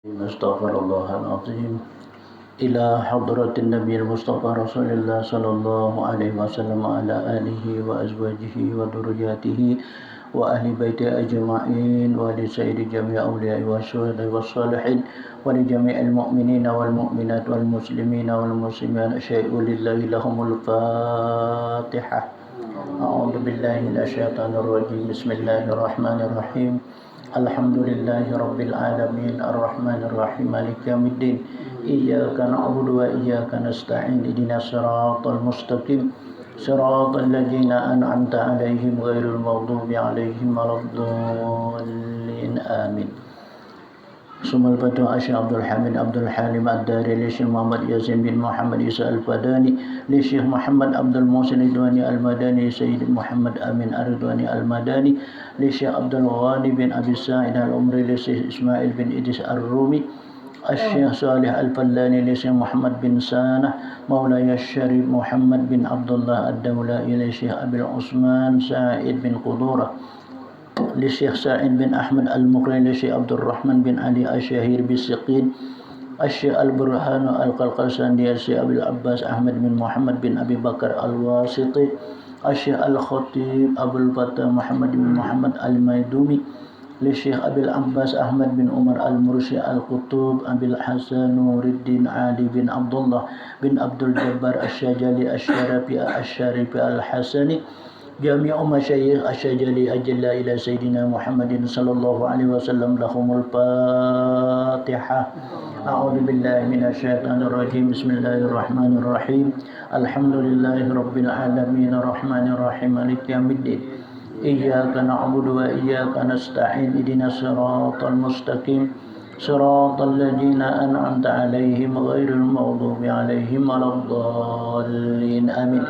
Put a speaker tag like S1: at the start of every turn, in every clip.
S1: أستغفر الله العظيم إلى حضرة النبي المصطفى رسول الله صلى الله عليه وسلم وعلى آله وأزواجه وذرياته وأهل بيته أجمعين ولسائر جميع أولياء والشهداء والصالحين ولجميع المؤمنين والمؤمنات والمسلمين والمسلمات أشهد لله لهم الفاتحة. أعوذ بالله من الشيطان الرجيم. بسم الله الرحمن الرحيم. الحمد لله رب العالمين الرحمن الرحيم مالك يوم الدين إياك نعبد وإياك نستعين اهدنا الصراط المستقيم صراط الذين أنعمت عليهم غير المغضوب عليهم ولا الضالين آمين. ثم الفتوى الشيخ عبد الحميد عبد الحليم الداري للشيخ محمد ياسين بن محمد عيسى الفداني للشيخ محمد عبد المحسن الرضواني المدني سيد محمد أمين الرضواني المدني للشيخ عبد الغني بن أبي سعيد العمري للشيخ إسماعيل بن إدريس الرومي الشيخ صالح الفلاني للشيخ محمد بن سانة مولاي الشريف محمد بن عبد الله الدولائي للشيخ أبي العثمان سعيد بن قدورة للشيخ سعيد بن أحمد المقري للشيخ عبد الرحمن بن علي الشهير بالسقين الشيخ البرهان القلقلسندي الشيخ أبي العباس أحمد بن محمد بن أبي بكر الواسطي الشيخ الخطيب أبو الفتى محمد بن محمد الميدومي للشيخ أبي العباس أحمد بن عمر المرشي القطب أبي الحسن نور الدين علي بن عبد الله بن عبد الجبار الشجلي الشريف الحسني جميع مشايخ الشجلي أجل إلى سيدنا محمد صلى الله عليه وسلم لهم الفاتحة. أعوذ بالله من الشيطان الرجيم. بسم الله الرحمن الرحيم. الحمد لله رب العالمين الرحمن الرحيم مالك يوم الدين إياك نعبد وإياك نستعين اهدنا الصراط المستقيم صراط الذين أنعمت عليهم غير المغضوب عليهم ولا الضالين آمين.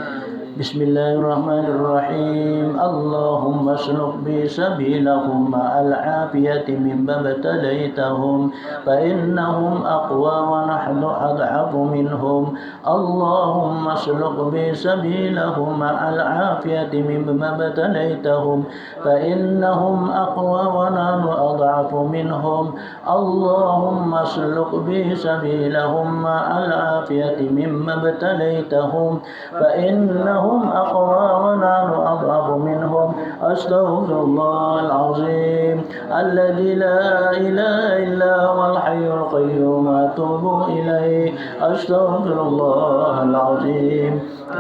S1: بسم الله الرحمن الرحيم. اللهم اسلك بي سبيلهم مع العافية مما ابتليتهم فإنهم أقوى ونحن أضعف منهم. اللهم اسلك بي سبيلهم مع العافية مما ابتليتهم فإنهم أقوى ونحن أضعف منهم. اللهم اسلك بي سبيلهم مع العافية مما ابتليتهم فإنهم أقوى ونحن أضعف منهم. أستغفر الله العظيم الذي لا إله إلا هو الحي القيوم وأتوب إليه. أستغفر الله العظيم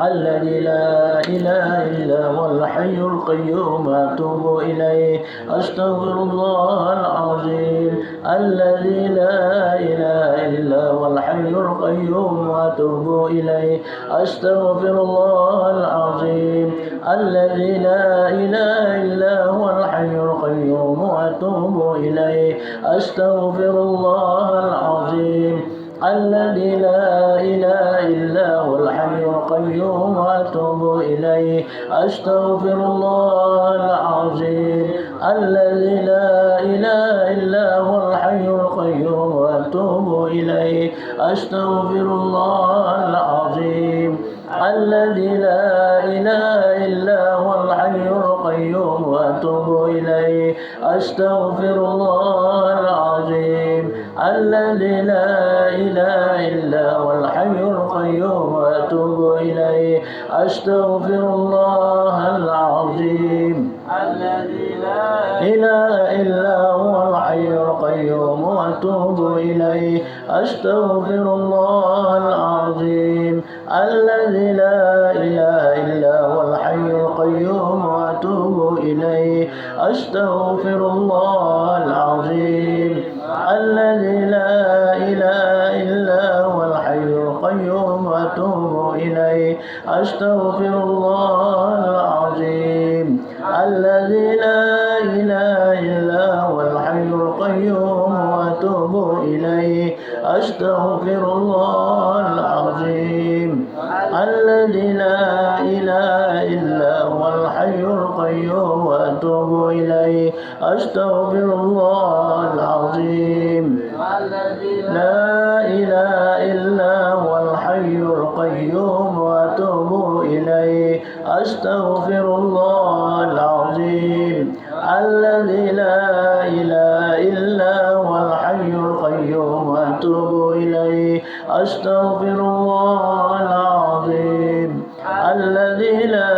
S1: الذي لا إله إلا هو الحي القيوم وأتوب إليه. أستغفر الله العظيم الذي لا إله إلا هو الحي القيوم وأتوب إليه. أستغفر الله العظيم الذي لا إله إلا هو الحي القيوم وأتوب إليه. أستغفر الله العظيم الذي لا إله إلا هو الحي القيوم وأتوب إليه. أستغفر الله العظيم الذي لا إله إلا هو الحي القيوم وأتوب إليه. أستغفر الله العظيم الذي لا إله إلا هو الحي القيوم وأتوب إليه. أستغفر الله العظيم الذي لا إله إلا هو الحي القيوم وأتوب إليه. أستغفر الله العظيم الذي لا إله إلا هو الحي القيوم وأتوب إليه. أستغفر الله العظيم الذي لا إله إلا هو الحي القيوم وأتوب إليه. أستغفر الله العظيم الذي لا إله إلا هو الحي القيوم وأتوب إليه. أستغفر الله العظيم الذي لا إله إلا هو الحي القيوم وأتوب إليه. أستغفر الله العظيم الذي لا إله إلا هو الحي القيوم وأتوب إليه. أستغفر الله العظيم الذي لا إله إلا هو الحي القيوم وأتوب إليه. أستغفر الله العظيم الذي لا إله إلا هو الحي القيوم وأتوب إليه. أستغفر الله العظيم الذي لا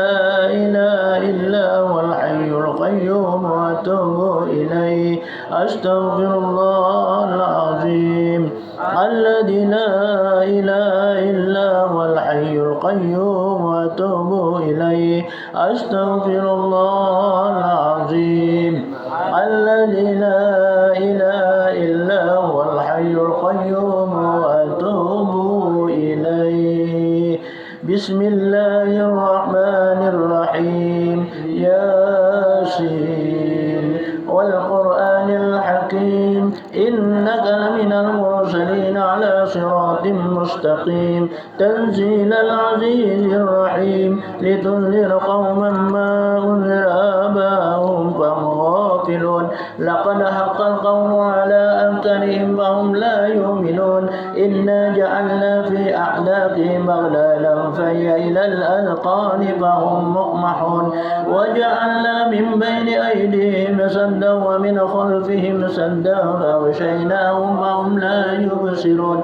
S1: إله إلا هو الحي القيوم وأتوب إليه. أستغفر الله العظيم الذي لا إله إلا هو الحي القيوم وأتوب إليه. أستغفر الله العظيم الذي لا إله إلا هو الحي القيوم وأتوب إليه. بسم الله الرحمن الرحيم. ياسين والقرآن الحكيم إنك لمن المرسلين على صراط مستقيم. تنزيل العزيز الرحيم لتنذر قوما ما أنذر آباؤهم فهم غافلون. لقد حق القول على أكثرهم فهم لا يؤمنون. إنا جعلنا في أعناقهم أغلالا فهي إلى الأذقان فهم مقمحون. وجعلنا من بين أيديهم سدا ومن خلفهم سدا فأغشيناهم فهم لا يبصرون.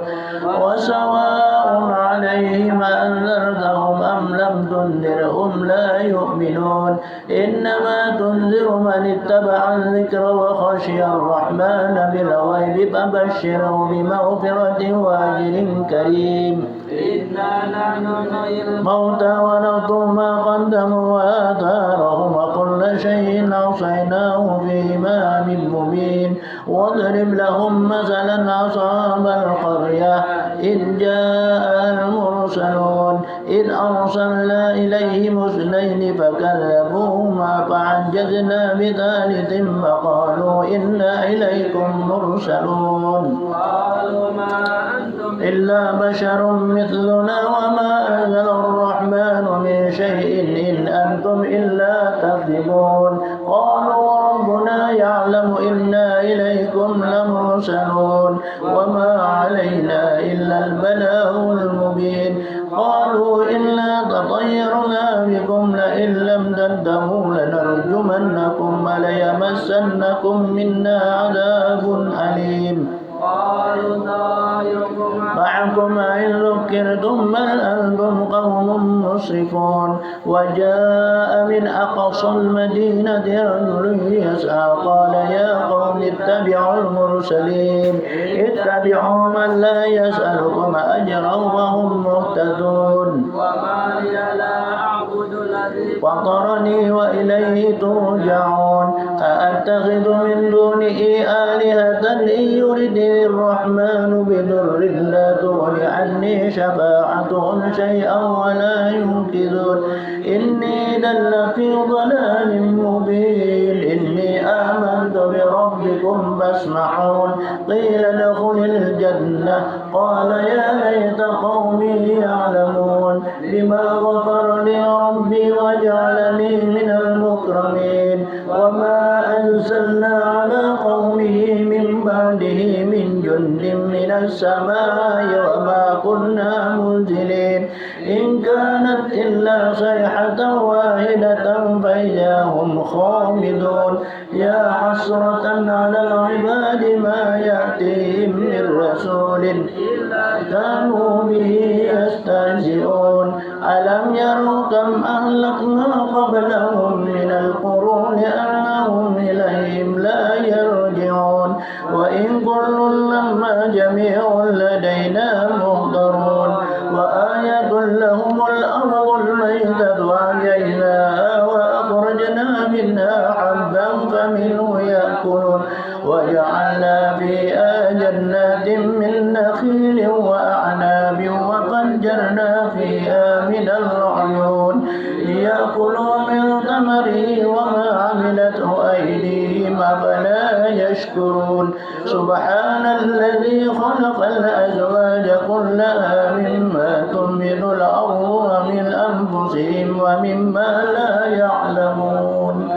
S1: وسواء عليهم أنذرتهم أم لم تنذرهم لا يؤمنون. إنما تنذر من اتبع الذكر وخشي الرحمن بالغيب فبشره بمغفرة وأجر كريم. إنا نحن نحيي الموتى ونكتب ما قدموا وآثارهم وكل شيء أحصيناه في إمام مبين. واضرب لهم مثلا أصحاب القرية إذ جاء المرسلون إذ أرسلنا إليهم اثنين فكذبوهما فعجزنا بثالث فقالوا إنا إليكم مرسلون. قالوا ما أنتم إلا بشر مثلنا وما أنزل الرحمن من شيء إن أنتم إلا تكذبون. قالوا ربنا يعلم إنا إليكم لمرسلون وما علينا إلا البلاغ المبين. قالوا إنا تطيرنا بكم لئن لم تنتهوا لنرجمنكم وليمسنكم منا عذاب أليم. قالوا طائركم معكم إن ذكرتم بل أنتم قوم مسرفون. وجاء من أقصى المدينة رجل يسعى قال يا قوم اتبعوا المرسلين اتبعوا من لا يسألكم أجرا وهم مهتدون. وما لي لا أعبد الذي فطرني وإليه ترجعون. أأتخذ من دونه آلهة إن يردني الرحمن بضر لا تغن عني شفاعتهم شيئا ولا ينقذون. إني إذا لفي ضلال مبين. إني آمنت بربكم فاسمعون. قيل ادخل الجنة قال يا ليت قومي يعلمون بما غفر لي ربي وجعلني من المكرمين. وما أنزلنا على قومه من بعده من جند من السماء وما كنا منزلين. إن كانت إلا صيحة واحدة فإذا هم خامدون. يا حسرة على العباد ما يأتيهم من رسول إلا كانوا به يستهزئون. ألم يروا كم أهلكنا قبلهم من القرون أنهم إليهم لا يرجعون. وإن كل لما جميع لدينا محضرون. وآية لهم الأرض الميتة وأحييناها وأخرجنا منها حبا فمنه يأكلون. وجعلنا فيها جنات من نخيل وأعناب وفجرنا فيها من العيون ليأكلوا من ثمره وما عملته أيديهم أفلا يشكرون. سبحان الذي خلق الأزواج كلها مما تنبت الأرض ومن أنفسهم ومما لا يعلمون.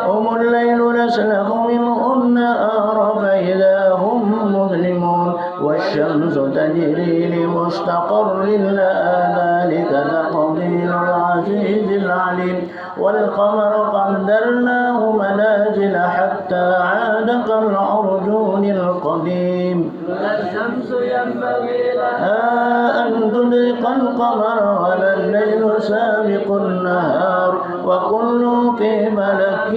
S1: هم الليل نسلخ منه النهار فإذا هم مظلمون. والشمس تجري لمستقر لها ذلك تقدير العزيز العليم والقمر قدرناه منازل حتى عاد كالعرجون القديم الشمس ينبغي لها أن تدرك القمر ولا الليل سابق النهار وكل في ملك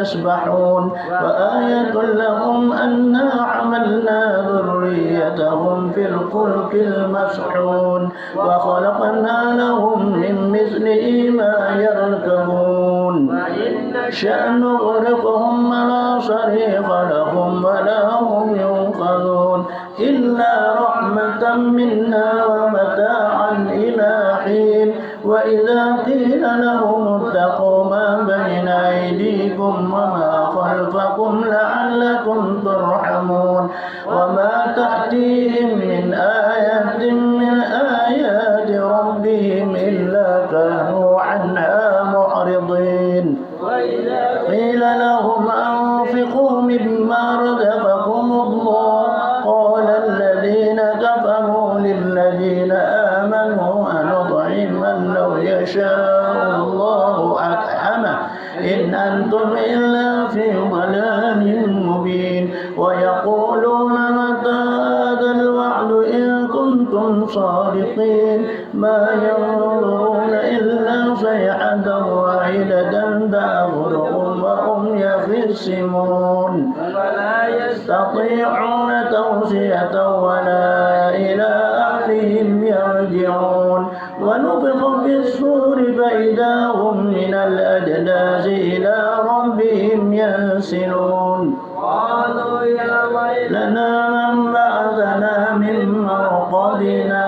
S1: يسبحون وآية لهم أنا حملنا ذريتهم في الفلك المشحون وخلقنا لهم من مثله ما يركبون وإن شأن نغرقهم فلا صريخ لهم ولا هم ينقذون إلا رحمة منا ومتاعا إلى حين وإذا قيل لهم اتقوا ما بين أيديكم وما خلفكم لعلكم ترحمون وما تأتيهم من آية من آيات ربهم إلا كانوا عنها معرضين وإذا قيل لهم أنفقوا مما رزقكم الله قال الذين كفروا للذين آمنوا أنطعم من لو يشاء الله أطعمه إن أنتم إلا في ضلال مبين ويقولون متى هذا الوعد إن كنتم صادقين ما ينظرون إلا صيحة واحدة تأخذهم وهم يخصمون ولا يستطيعون توصية ولا إلى أهلهم يرجعون ونفخ في الصور فإذا هم من الأجداث إلى ربهم ينسلون قالوا يا ويلنا من بعثنا من مرقدنا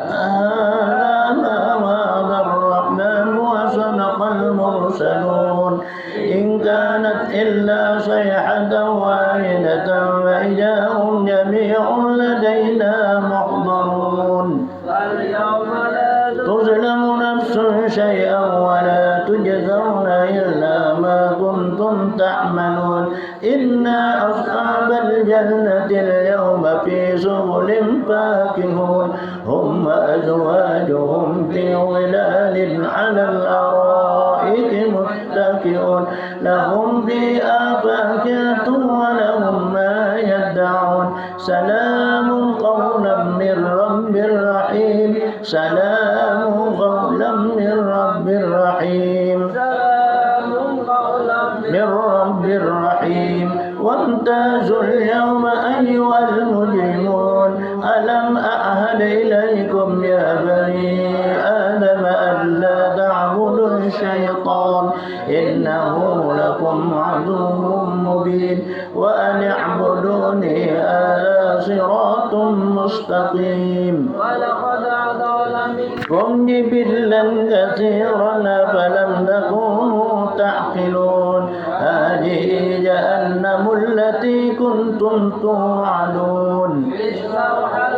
S1: هذا ما وعد الرحمن وصدق المرسلون إن كانت إلا صيحة واحدة فإذا هم جميع لدينا محضرون فاليوم لا تظلم نفس شيئا ولا تجزون إلا ما كنتم تعملون إنا أصحاب الجنة اليوم في سبل فاكهون هم وأزواجهم في ظلال على الأرائك متكئون لهم فيها فاكهة ولهم ما يدعون سلام قولا من رب رحيم سلام قولا من رب رحيم سلام قولا من رب رحيم وامتازوا اليوم أيها المجرمون ألم أعهد إليكم يا بني آدم ألا تعبدوا الشيطان إنه لكم عدو مبين وأن اعبدوني هذا صراط مستقيم ولقد أضل منكم جبلا كثيرا فلم تكونوا تعقلون هذه جهنم التي كنتم توعدون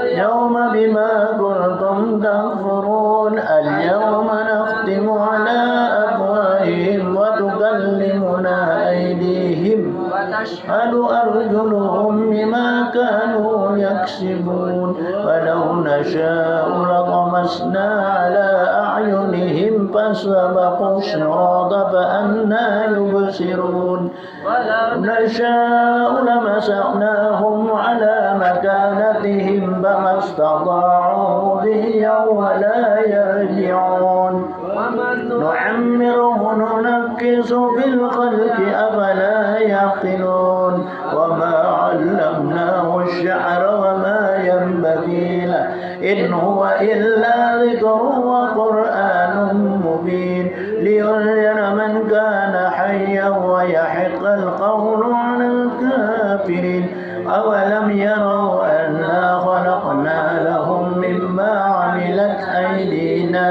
S1: يوم بما كنتم تكفرون اليوم نختم على أفواههم وتكلمنا أيديهم وتشهد أرجلهم بما كانوا يكسبون ولو نشاء لطمسنا على أعينهم فاستبقوا الصراط فأنى يبصرون ولو نشاء لمسخناهم على مكانتهم فما استطاعوا ضيا ولا يرجعون نعمره ننكس في الخلق أفلا يعقلون وما علمناه الشعر وما ينبغي له إن هو إلا ذكر وقرآن مبين لينذر من كان حيا ويحق القول على الكافرين أولم يروا أنا خلقنا لهم مما عملت أيدينا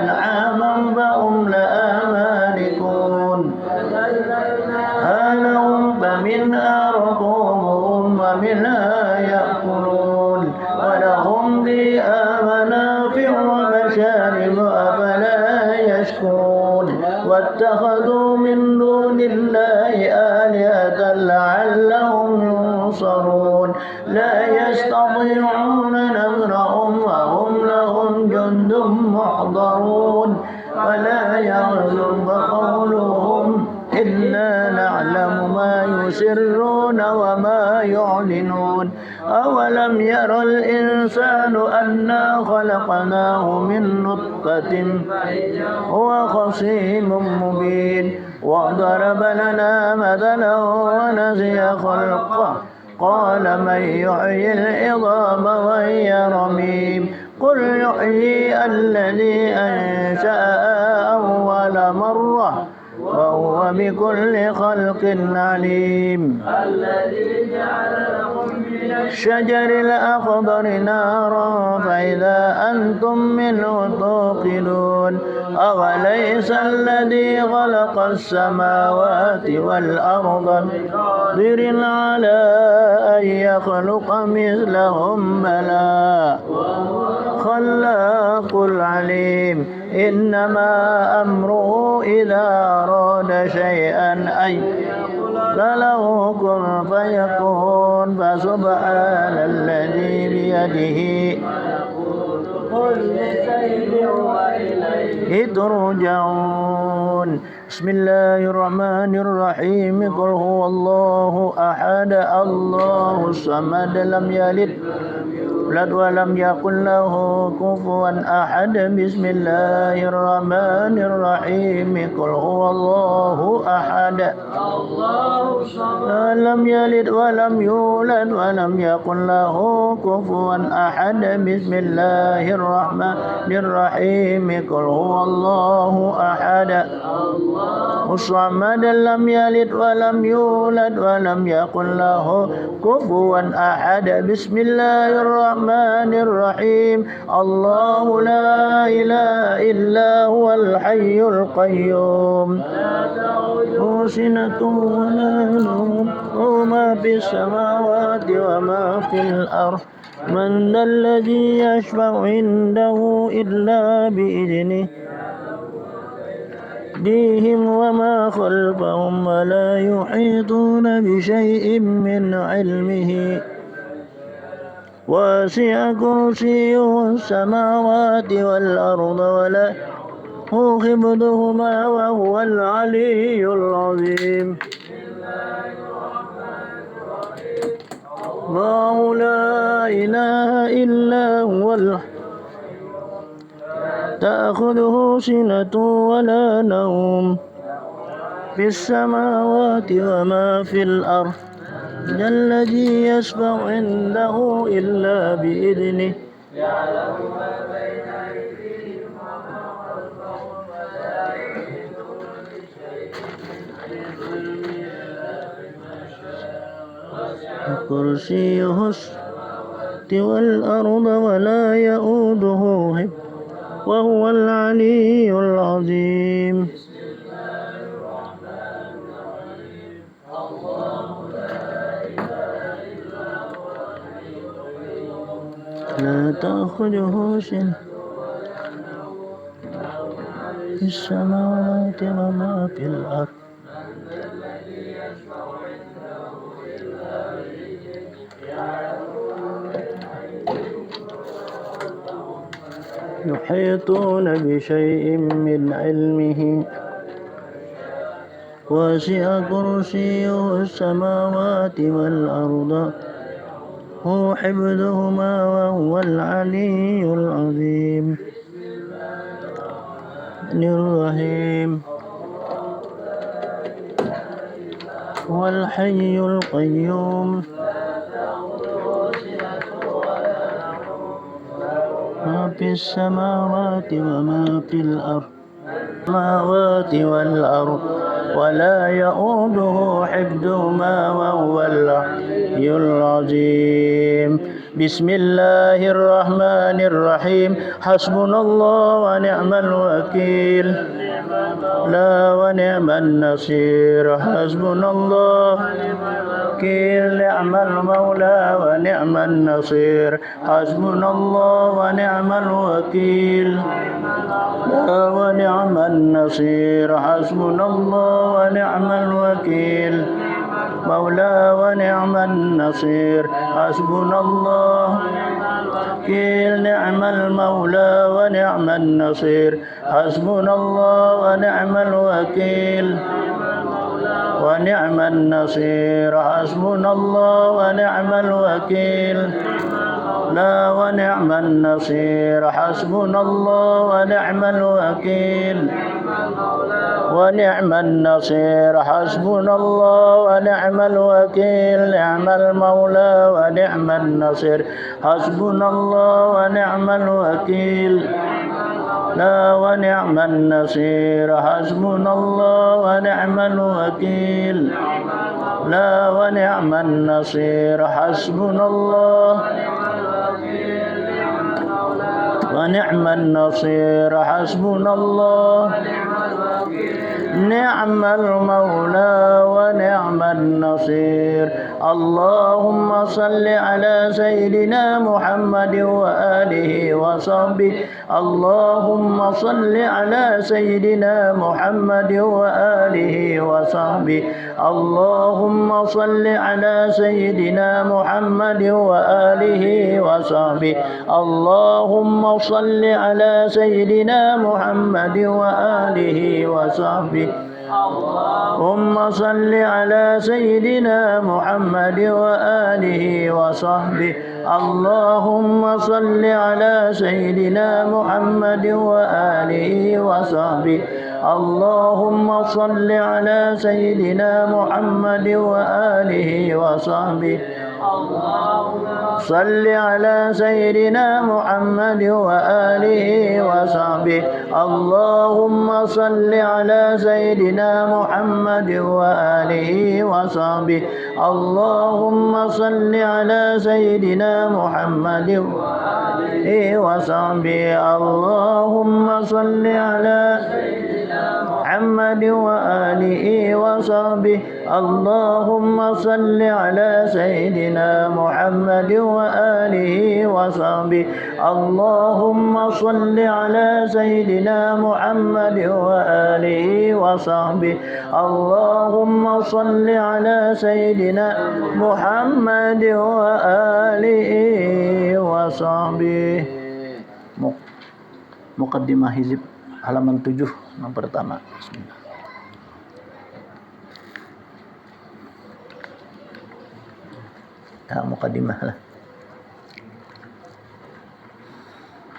S1: أنعاما فهم لها مالكون لهم فمنها ركوبهم ومنها يأكلون ولهم فيها منافع ومشارب أفلا يشكرون واتخذوا من دون الله آلهة لعلهم ينصرون لا يستطيعون نصرهم وهم لهم جند محضرون ولا يغلب قولهم إنا نعلم ما يسرون وما يعلنون أولم ير الإنسان أنا خلقناه من نطفة هو خصيم مبين وضرب لنا مثلا ونسي خلقه قال من يحيي العظام وهي رميم قل يحيي الذي أنشأها أول مرة وهو بكل خلق عليم الذي جعل لكم من الشجر الأخضر نارا فإذا أنتم منه توقدون أوليس الذي خلق السماوات والأرض بقادر على أن يخلق مثلهم بلى خلاق العليم إنما أمره إذا أراد شيئا أن يقول له كن فيكون فسبحان الذي بيده كل شيء وإليه ترجعون بسم الله الرحمن الرحيم قل هو الله أحد الله الصمد لم يلد ولم يكن له كفوا أحد بسم الله الرحمن الرحيم قل هو الله أحد لم يلد ولم يولد ولم يكن له كفوا أحد بسم الله الرحمن الرحيم قل هو الله أحد الصمد لم يلد ولم يولد ولم يكن له كفوا أحد بسم الله الرحمن الرحيم الله لا إله إلا هو الحي القيوم لا تأخذه سنة ولا نوم وما في السماوات وما في الأرض من ذا الذي يشفع عنده إلا بإذنه يهديهم وما خلفهم ولا يحيطون بشيء من علمه وسع كرسيه السماوات والأرض ولا حفظهما وهو العلي العظيم الله لا إله إلا هو تأخذه سنة ولا نوم في السماوات وما في الأرض الذي يشفع عنده إلا بإذنه يعلم ما بين أيديهم وما خلفهم ولا يحيطون بشيء من علمه إلا بما شاء كرسيه السماوات والأرض ولا يؤوده حفظهما وهو العلي العظيم بسم الله الرحمن الرحيم الله لا إله إلا هو الحي القيوم لا تأخذه سنة في السماوات وما في الأرض الذي يشفع عنده إلا بإذنه يحيطون بشيء من علمه وسع كرسيه السماوات والأرض هو حفظهما وهو العلي العظيم الرحيم هو الحي القيوم ما في السماوات وما في الأرض السماوات والأرض ولا يؤوده حفظهما وهو العلي العظيم بسم الله الرحمن الرحيم حسبنا الله ونعم الوكيل لا ونعم النصير حسبنا الله الوكيل نعم المولى ونعم النصير حسبنا الله ونعم الوكيل لا ونعم النصير حسبنا الله ونعم الوكيل مولى ونعم النصير حسبنا الله وكيل نعم المولى ونعم النصير حسبنا الله ونعم الوكيل ونعم النصير حسبنا الله ونعم الوكيل لا ونعم النصير حسبنا الله ونعم الوكيل ونعم النصير حسبنا الله ونعم الوكيل نعم المولى ونعم النصير حسبنا الله ونعم الوكيل لا ونعم النصير حسبنا الله ونعم الوكيل لا ونعم النصير حسبنا الله ونعم النصير حسبنا الله نعم المولى ونعم النصير اللهم صل على سيدنا محمد وآله وصحبه اللهم صل على سيدنا محمد وآله وصحبه اللهم صل على سيدنا محمد وآله وصحبه اللهم صل على سيدنا محمد وآله وصحبه اللهم صل على سيدنا محمد وآله وصحبه اللهم صل على سيدنا محمد وآله وصحبه اللهم صل على سيدنا محمد وآله وصحبه صل على سيدنا محمد وآله وصحبه اللهم صل على سيدنا محمد وآله وصحبه اللهم صل على سيدنا محمد وآله وصحبه اللهم صل على محمد وآله وصحبه اللهم صل على سيدنا محمد وآله وصحبه اللهم صل على سيدنا محمد وآله وصحبه اللهم صل على سيدنا محمد وآله وصحبه. Muqaddimah hizib halaman 7 yang pertama. Bismillah. Ya, muqaddimah lah.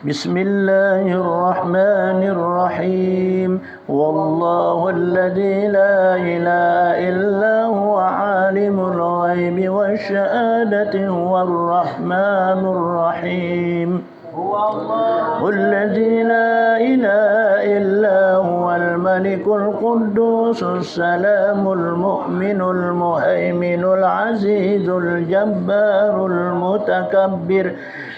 S1: Bismillahirrahmanirrahim. Wallahu alladzi la ilaha illa huwa alimul ghaibi wasyahadati huwar rahmanur rahim. الذي لا إله إلا هو الملك القدوس السلام المؤمن المهيمن العزيز الجبار المتكبر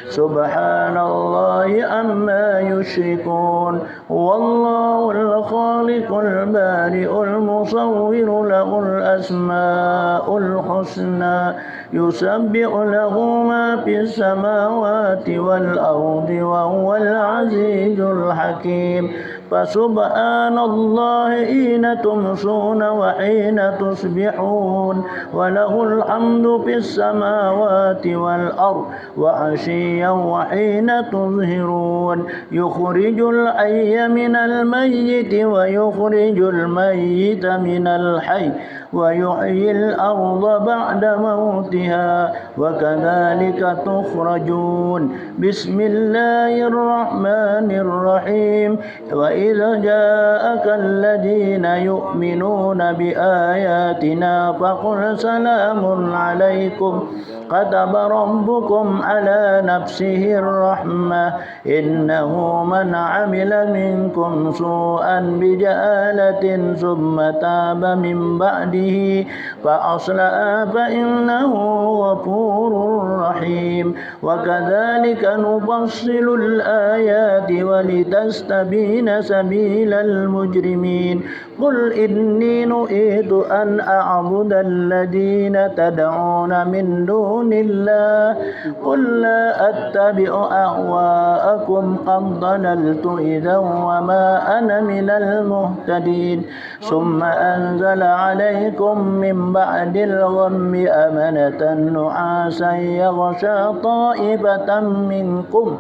S1: سبحان الله عما يشركون والله الخالق البارئ المصور له الأسماء الحسنى يسبح له ما في السماوات والأرض وهو العزيز الحكيم فسبحان الله حين تمسون وحين تصبحون وله الحمد في السماوات والأرض وعشيا وحين تظهرون يخرج الحي من الميت ويخرج الميت من الحي ويحيي الأرض بعد موتها وكذلك تخرجون بسم الله الرحمن الرحيم وإذا جاءك الذين يؤمنون بآياتنا فقل سلام عليكم كتب ربكم على نفسه الرحمة إنه من عمل منكم سوءا بجهالة ثم تاب من بعده فأصلح فإنه غفور رحيم وكذلك نفصل الآيات ولتستبين سبيل المجرمين قل إني نهيت أن أعبد الذين تدعون من دون الله قل لا أتبع أهواءكم قد ضللت إذا وما أنا من المهتدين ثم أنزل عليكم من بعد الغم أمنة نعاسا يغشى طائفة منكم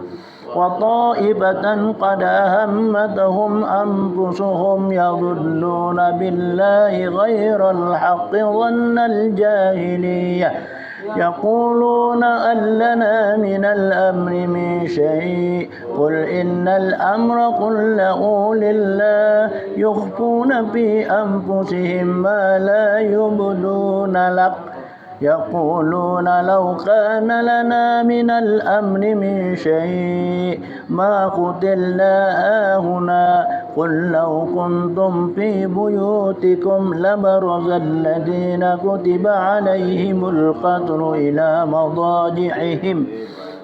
S1: وطائفة قد أهمتهم أنفسهم يضلون بالله غير الحق ظن الجاهلية يقولون هل لنا من الأمر من شيء قل إن الأمر كله لله يخفون في أنفسهم ما لا يبدون لك يقولون لو كان لنا من الأمر من شيء ما قتلنا هاهنا قل لو كنتم في بيوتكم لبرز الذين كتب عليهم القتل إلى مضاجعهم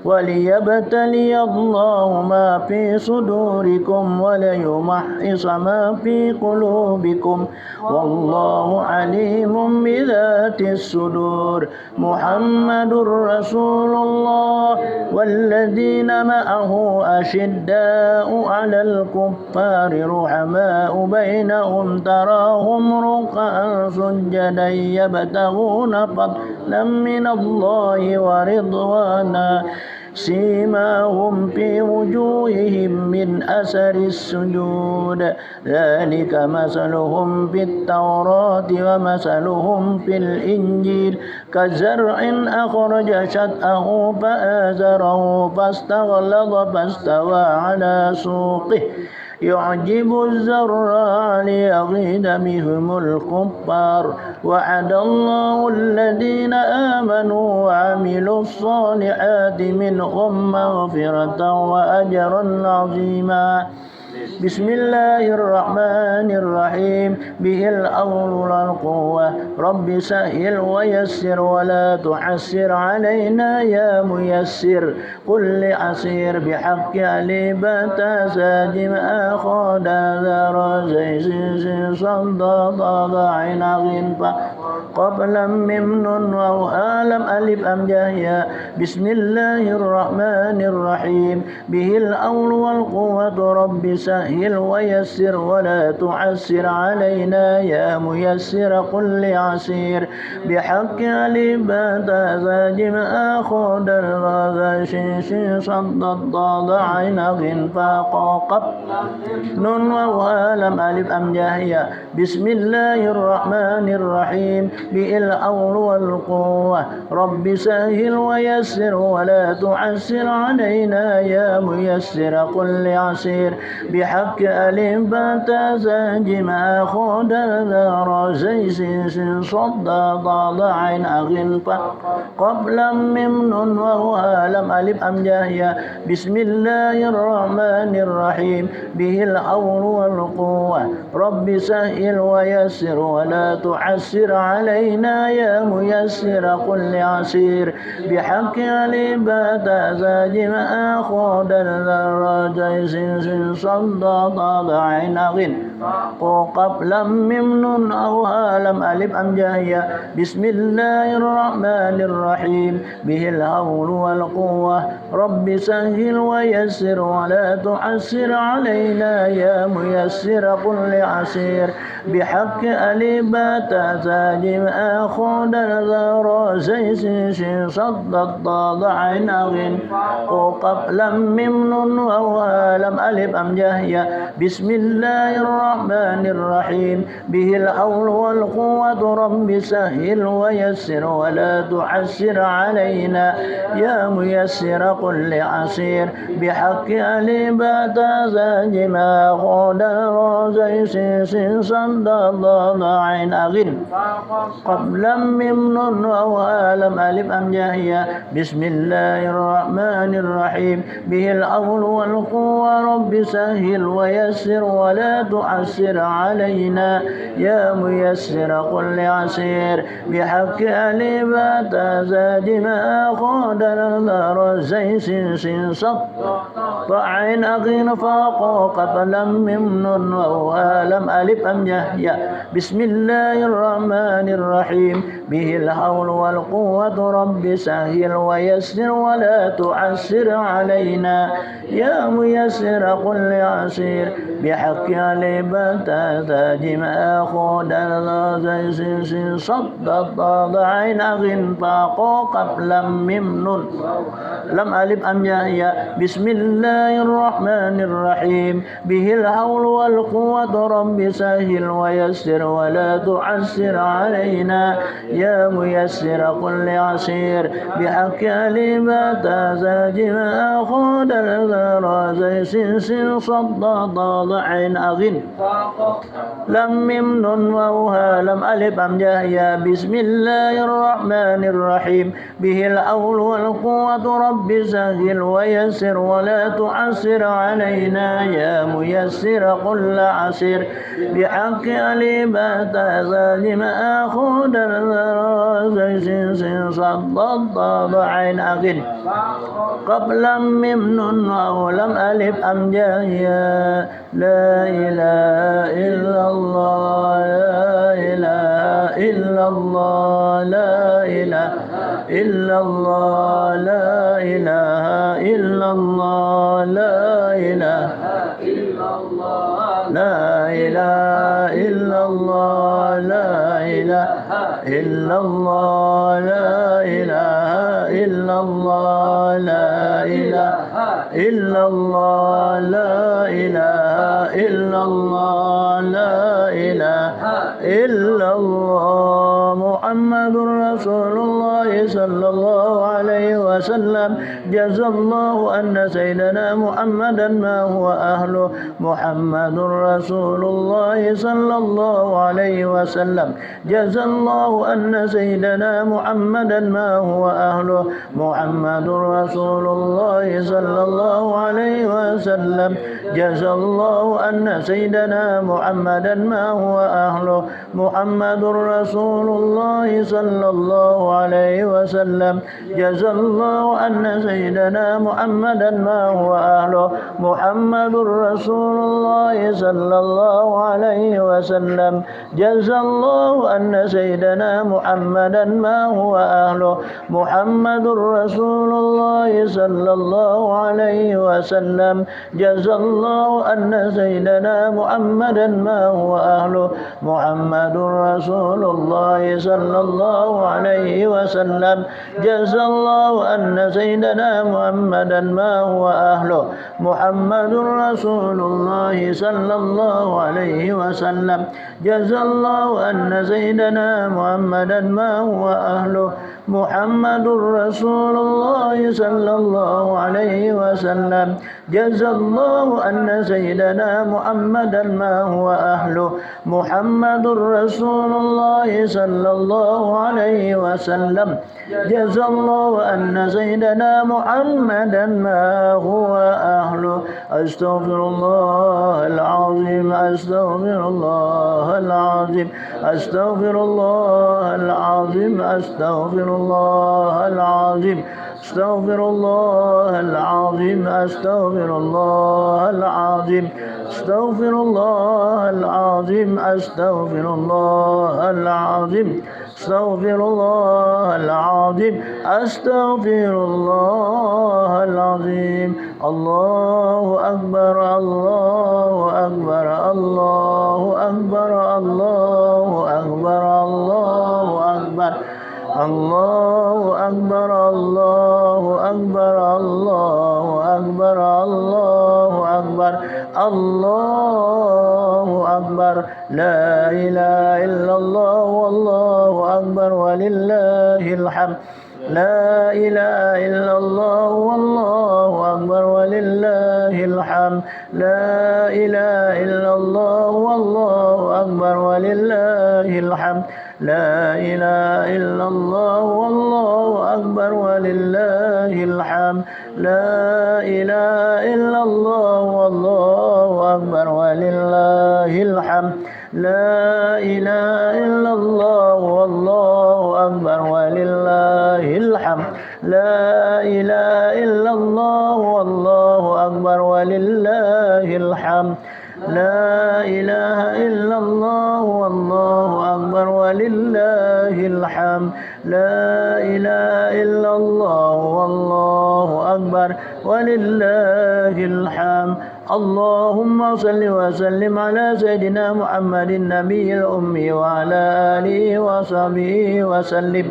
S1: وليبتلي الله ما في صدوركم وليمحص ما في قلوبكم والله عليم بذات الصدور محمد رسول الله والذين معه أشداء على الكفار رحماء بينهم تراهم ركعا سجدا يبتغون فضلا من الله ورضوانا سيماهم في وجوههم من أثر السجود ذلك مثلهم في التوراة ومثلهم في الإنجيل كزرع أخرج شطأه فآزره فاستغلظ فاستوى على سوقه يعجب الزراع ليغيظ بهم الكفار وعد الله الذين آمنوا وعملوا الصالحات منهم مغفرة وأجرا عظيما بسم الله الرحمن الرحيم به الأمر والقوة رب سهل ويسر ولا تعسر علينا يا ميسر كل عسير بحق عليبات ساجم أخاد ذرى زيز صدى عين غنفة قبلا ممن وألم ألف أم جاهيا بسم الله الرحمن الرحيم به الأمر والقوة رب سهل ويسر ولا تعسر علينا يا ميسر كل عسير بحق علبات زاجم أخذ الغذا شيش صد الضاد عين غنفاق قب نون وألم ألف أم جاهيا بسم الله الرحمن الرحيم بالأمر والقوة رب سهل ويسر ولا تعسر علينا يا ميسر كل عسير بحق ألف باتا زاجم أخذ ذرى زيس صد ضاد عين غنفة قبلا ممن وألم ألف أم جاهيا بسم الله الرحمن الرحيم به الأمر والقوة رب سهل ويسر ولا تعسر علينا يا ميسر كل عسير بحق علبات زاجم أخذ الذرى جيس صد ضاد عين غن قبلا ممن أو هالم ألف أم جاهيا بسم الله الرحمن الرحيم به الهول والقوة رب سهل ويسر ولا تعسر علينا يا ميسر كل عسير بحق ألبات زاجم أخذ الذرى زيس صد الضاد عين غن قبلا ممن أو هالم ألف أم جاهيا بسم الله الرحمن الرحيم به الحول والقوة رب سهل ويسر ولا تعسر علينا يا ميسر كل عسير بحق ألبات زاجم أخذ الذرى زيس صد الضاد عين غن قبلا ممن أو هالم ألف أم جاهيا بسم الله الرحمن الرحيم به الأول والقوة رب سهل ويسر ولا تعسر تعسر علينا يا ميسر كل عسير بحق ألبات زاد ما خود النار زي سن صد طعين أغين فاق قبلا ممن وآلم ألف أم يحيى بسم الله الرحمن الرحيم به الحول والقوة رب سهل ويسر ولا تعسر علينا يا ميسر كل عسير بحق العباد تاج ما خود زي صد ضاضعين أغن طاق قبل ممن لم ألف أم يحيى بسم الله الرحمن الرحيم به الحول والقوة رب سهل ويسر ولا تعسر علينا يا ميسر كل عسير بحق العباد تاج ما خود زي سن صد ضاضعين أغن لم ممن ووها لم ألف أم يحيى بسم الله الرحمن الرحيم به الحول والقوة رب سهل ويسر ولا تعسر علينا يا ميسر كل عسير بحق العباد زالم أخذ زي صد ضاضعين أغن قبل ممن ولم ألف أم يحيى لا إله إلا الله لا إله إلا الله لا إله إلا الله لا إله إلا الله لا إله إلا الله لا إله إلا الله لا إله إلا الله لا إله إلا الله لا إله إلا الله لا إله إلا الله لا إله إلا الله محمد رسول الله صلى الله عليه وسلم جزى الله أن سيدنا محمدا ما هو أهله محمد رسول الله صلى الله عليه وسلم جزى الله أن سيدنا محمدا ما هو أهله محمد رسول الله صلى الله عليه وسلم جزى الله أن سيدنا محمدا ما هو أهله محمد رسول الله صلى الله عليه وسلم جزى الله أن سيدنا محمدا ما هو أهله محمد رسول الله صلى الله عليه وسلم جزى الله أن سيدنا محمدا ما هو أهله محمد رسول الله صلى الله عليه وسلم جزى الله أن سيدنا محمدا ما هو أهله محمد رسول الله صلى الله عليه وسلم جزى الله أن سيدنا محمدا ما هو أهله محمد رسول الله صلى الله عليه وسلم جزى الله أن سيدنا محمدا ما هو أهله محمد رسول الله صلى الله عليه وسلم جزى الله أن سيدنا محمدا ما هو أهله محمد رسول الله صلى الله عليه وسلم جزى الله أن سيدنا محمدا ما هو أهله أستغفر الله العظيم أستغفر الله العظيم أستغفر الله العظيم أستغفر الله العظيم أستغفر الله العظيم أستغفر الله العظيم أستغفر الله العظيم أستغفر الله العظيم أستغفر الله العظيم أستغفر الله العظيم الله أكبر الله أكبر الله أكبر الله أكبر الله أكبر الله أكبر الله أكبر الله أكبر الله أكبر الله أكبر لا إله إلا الله والله أكبر ولله الحمد لا إله إلا الله والله أكبر ولله الحمد لا إله إلا الله والله أكبر ولله الحمد لا إله إلا الله والله أكبر ولله الحمد لا إله إلا الله والله أكبر ولله الحمد لا إله إلا الله والله أكبر ولله الحمد لا إله إلا الله والله أكبر ولله الحمد لا إله إلا الله والله أكبر ولله الحمد لا إله إلا الله والله أكبر ولله الحمد اللهم صل وسلم على سيدنا محمد النبي الأمي وعلى آله وصحبه وسلم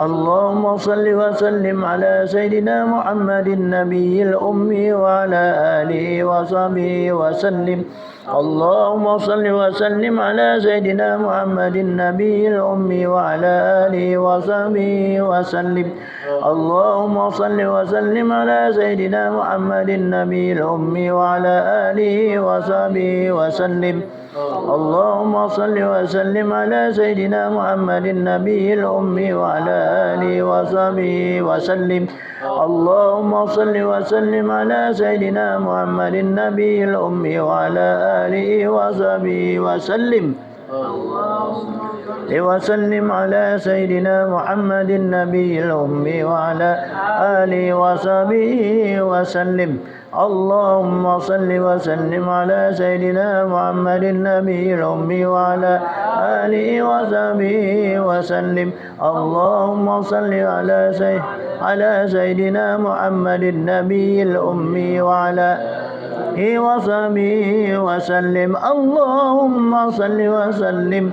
S1: اللهم صل وسلم على سيدنا محمد النبي الأمي وعلى آله وصحبه وسلم اللهم صل وسلم على سيدنا محمد النبي الأمي وعلى آله وصحبه وسلم اللهم صل وسلم على سيدنا محمد النبي الأمي وعلى آله وصحبه وسلم اللهم صل وسلم على سيدنا محمد النبي الأمي وعلى آله وصحبه وسلم اللهم صل وسلم على سيدنا محمد النبي الأمي وعلى آله وصحبه وسلم وسلم على سيدنا محمد النبي الأمي وعلى آله وصحبه وسلم اللهم صل وسلم على سيدنا محمد النبي الأمي وعلى آله وصحبه وسلم اللهم صل على سيدنا محمد النبي الأمي وعلى وصحبه وسلم اللهم صل وسلم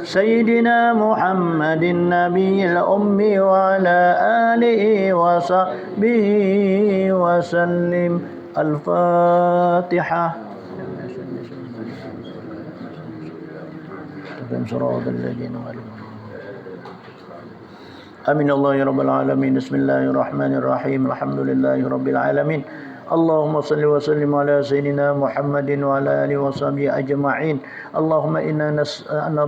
S1: سيدنا محمد النبي الأمي وعلى آله وصحبه وسلم الفاتحة صراط الذين آمين الله يا رب العالمين بسم الله الرحمن الرحيم الحمد لله رب العالمين اللهم صل وسلم على سيدنا محمد وعلى آله وصحبه أجمعين اللهم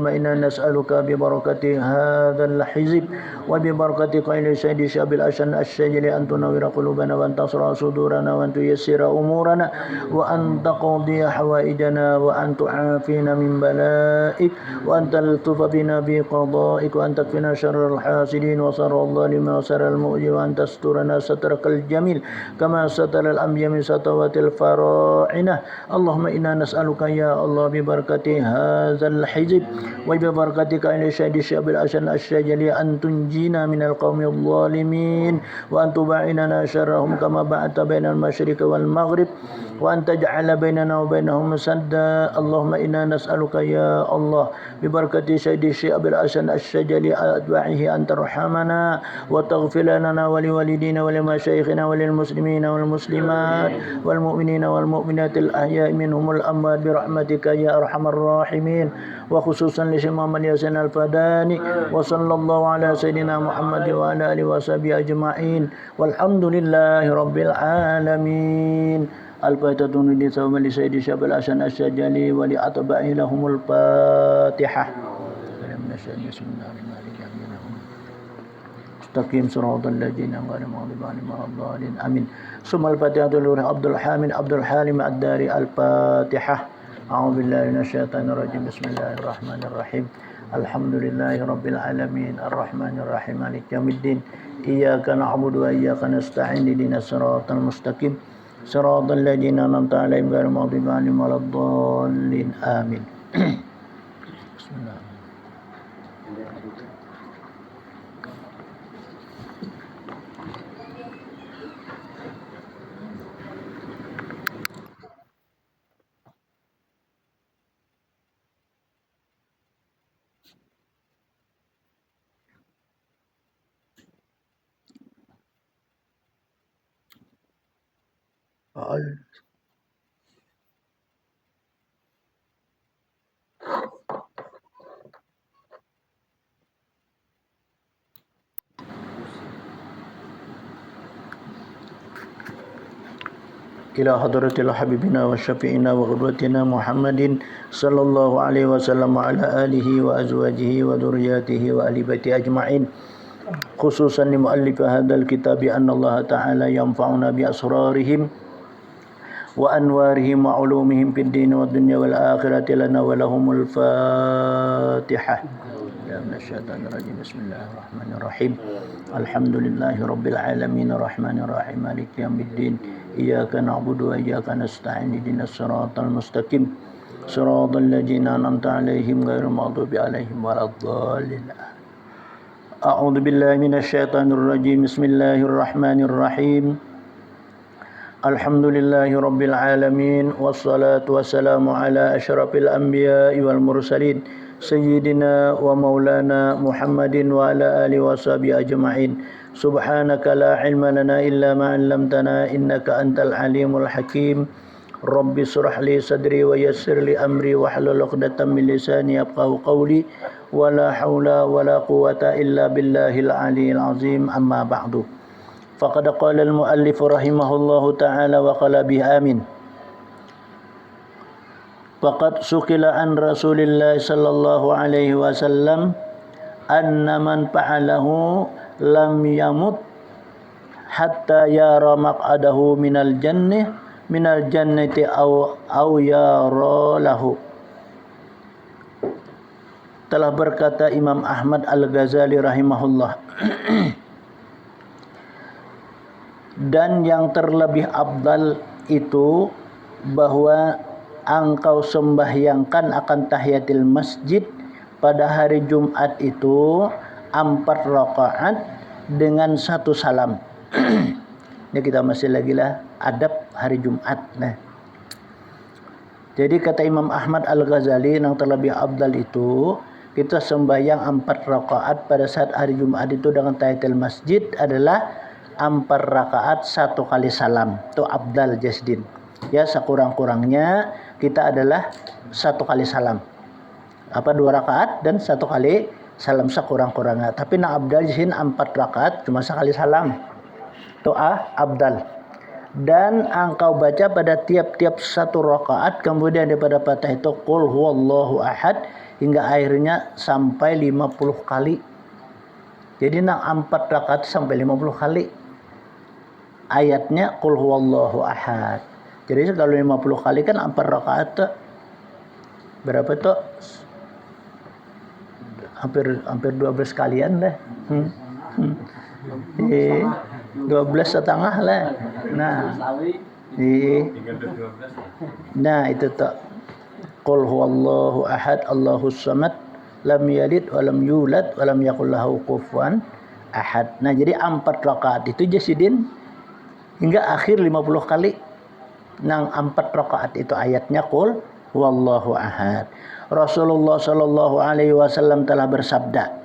S1: إنا نسألك ببركة هذا الحزب وببركة قيل سيد شاب الأشن الشجل أن تنور قلوبنا وأن تصرع صدورنا وأن تيسر أمورنا وأن تقضي حوائجنا وأن تعافينا من بلائك وأن تلطف بنا بقضائك وأن تكفينا شر الحاسدين وشر الظالمين وشر المؤذي وأن تسترنا سترك الجميل كما ستر الأنبياء من سطوات الفراعنة اللهم إنا نسألك يا الله ببركة هذا الحزب وببركتك إلى شهد الشعب الأشن الشجلي أن تنجينا من القوم الظالمين وأن تباعدنا شرهم كما بعدت بين المشرق والمغرب وأن تجعل بيننا وبينهم سدا اللهم إنا نسألك يا الله ببركة شهد الشعب الأشن الشجلي أتباعه أن ترحمنا وتغفر لنا ولوالدينا ولمشايخنا وللمسلمين والمسلمات والمؤمنين والمؤمنات الأحياء منهم الأموات برحمتك يا أرحم الراحمين وخصوصا لشيخ محمد ياسين الفداني وصلى الله على سيدنا محمد وعلى آله وصحبه أجمعين والحمد لله رب العالمين الفاتحة لثوم لسيد شاب الأشن الشجلي ولأتباعه لهم الفاتحة استقيم صراط الذين غير المغضوب عليهم ولا الضالين آمين ثم الفاتحة لروح عبد الحامد عبد الحليم الداري الفاتحة أعوذ بالله من الشيطان الرجيم بسم الله الرحمن الرحيم الحمد لله رب العالمين الرحمن الرحيم مالك يوم الدين إياك نعبد وإياك نستعين اهدنا الصراط المستقيم صراط الذين أنعمت عليهم غير المغضوب عليهم ولا الضالين آمين بسم الله إلى حضرة حبيبنا وشفيعنا وقدوتنا محمد صلى الله عليه وسلم وعلى آله وأزواجه وذرياته وآل بيته أجمعين khususan li muallif hadzal kitab anna Allah ta'ala yanfa'una bi asrarihim wa anwarihim wa ulumihim fid din wad dunya wal akhirati lana wa lahumul Fatihah. Minasyaitonir rajim. Bismillahirrahmanirrahim. Alhamdulillahi rabbil alamin arrahmanir rahim maliki yaumiddin. Iyyaka na'budu wa iyyaka nasta'in ihdinas siratal mustaqim siratal ladzina an'amta 'alaihim ghairil maghdubi 'alaihim waladdallin. A'udzu billahi minasyaitonir rajim. Bismillahirrahmanirrahim. Alhamdulillahi rabbil alamin wassalatu wassalamu ala asyrafil anbiya'i wal mursalin sayyidina wa maulana Muhammadin wa ala alihi washabihi ajma'in. Subhanaka la ilma lana illa ma 'allamtana innaka antal alimul hakim. Rabbi shrah li sadri wa yassir li amri wahlul 'uqdatam min lisani yafqahu qawli wa la haula wa la quwwata illa billahil aliyyil azim. Amma ba'du. Faqad qala al-muallif rahimahullahu ta'ala wa qala bihi amin. Faqad sukila an Rasulillah sallallahu alaihi wasallam anna man fa'alahu lam yamut hatta yara maq'adahu minal jannati aw yara lahu. Telah berkata Imam Ahmad Al-Ghazali rahimahullah, dan yang terlebih afdal itu bahwa engkau sembahyangkan akan tahiyatul masjid pada hari Jumat itu 4 rakaat dengan 1 salam. Ini kita masih lagi lah adab hari Jumat. Nah, jadi kata Imam Ahmad Al-Ghazali yang terlebih afdal itu kita sembahyang 4 rakaat pada saat hari Jumat itu dengan tahiyatul masjid adalah 4 rakaat 1 kali salam. Itu afdal jasdin. Ya, sekurang-kurangnya kita adalah 1 kali salam. 2 rakaat dan 1 kali salam sekurang-kurangnya. Tapi na afdal jasdin 4 rakaat cuma sekali salam. Itu afdal. Dan engkau baca pada tiap-tiap 1 rakaat kemudian daripada Fatihah itu qul huwallahu ahad hingga akhirnya sampai 50 kali. Jadi 4 rakaat sampai 50 kali. Ayatnya qul huwallahu ahad. Jadi kalau 50 kali kan 4 rakaat tuh berapa tuh? Hampir 12 kalian lah. 12 setengah lah. Nah itu tuh qul huwallahu ahad Allahus samad lam yalid wa lam yulad wa lam yakul lahu kufuwan ahad. Nah jadi 4 rakaat itu jasidin hingga akhir 50 kali. Nang 4 rakaat itu ayatnya qul huwallahu ahad. Rasulullah sallallahu alaihi wasallam telah bersabda,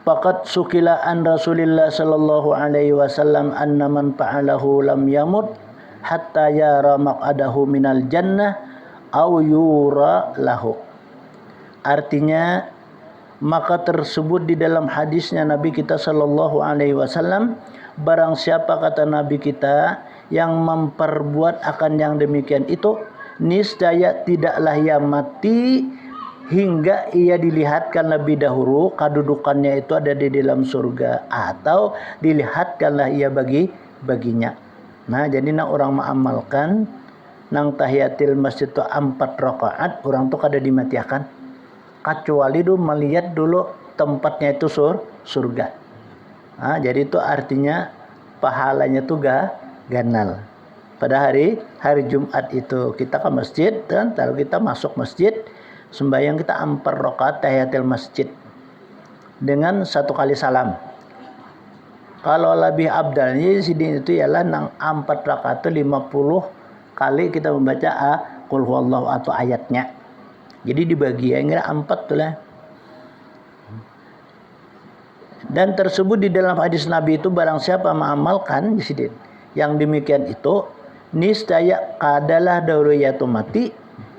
S1: faqad sukila an Rasulillah sallallahu alaihi wasallam anna man fa'alahu lam yamut hatta yara maq'adahu minal jannah aw yura lahu. Artinya maka tersebut di dalam hadisnya Nabi kita sallallahu alaihi wasallam, barang siapa kata Nabi kita yang memperbuat akan yang demikian itu, niscaya tidaklah ia mati hingga ia dilihatkan lebih dahulu kedudukannya itu ada di dalam surga atau dilihatkanlah ia baginya. Nah jadi orang mengamalkan nang tahiyatil masjid itu 4 rakaat orang tuh kada dimatiakan kecuali dulu melihat dulu tempatnya itu surga. Nah, jadi itu artinya pahalanya tuh ganal. Pada hari Jumat itu kita ke masjid dan kalau kita masuk masjid sembahyang kita 4 rakaat tahiyatul masjid dengan 1 kali salam. Kalau lebih abdalnya sini itu ialah nang 4 rakaat itu 50 kali kita membaca qul huwallahu atau ayatnya. Jadi dibagi ya 4 tuh lah. Dan tersebut di dalam hadis Nabi itu barang siapa mengamalkan jasidin yang demikian itu niscaya kadalah dahulu yaitu mati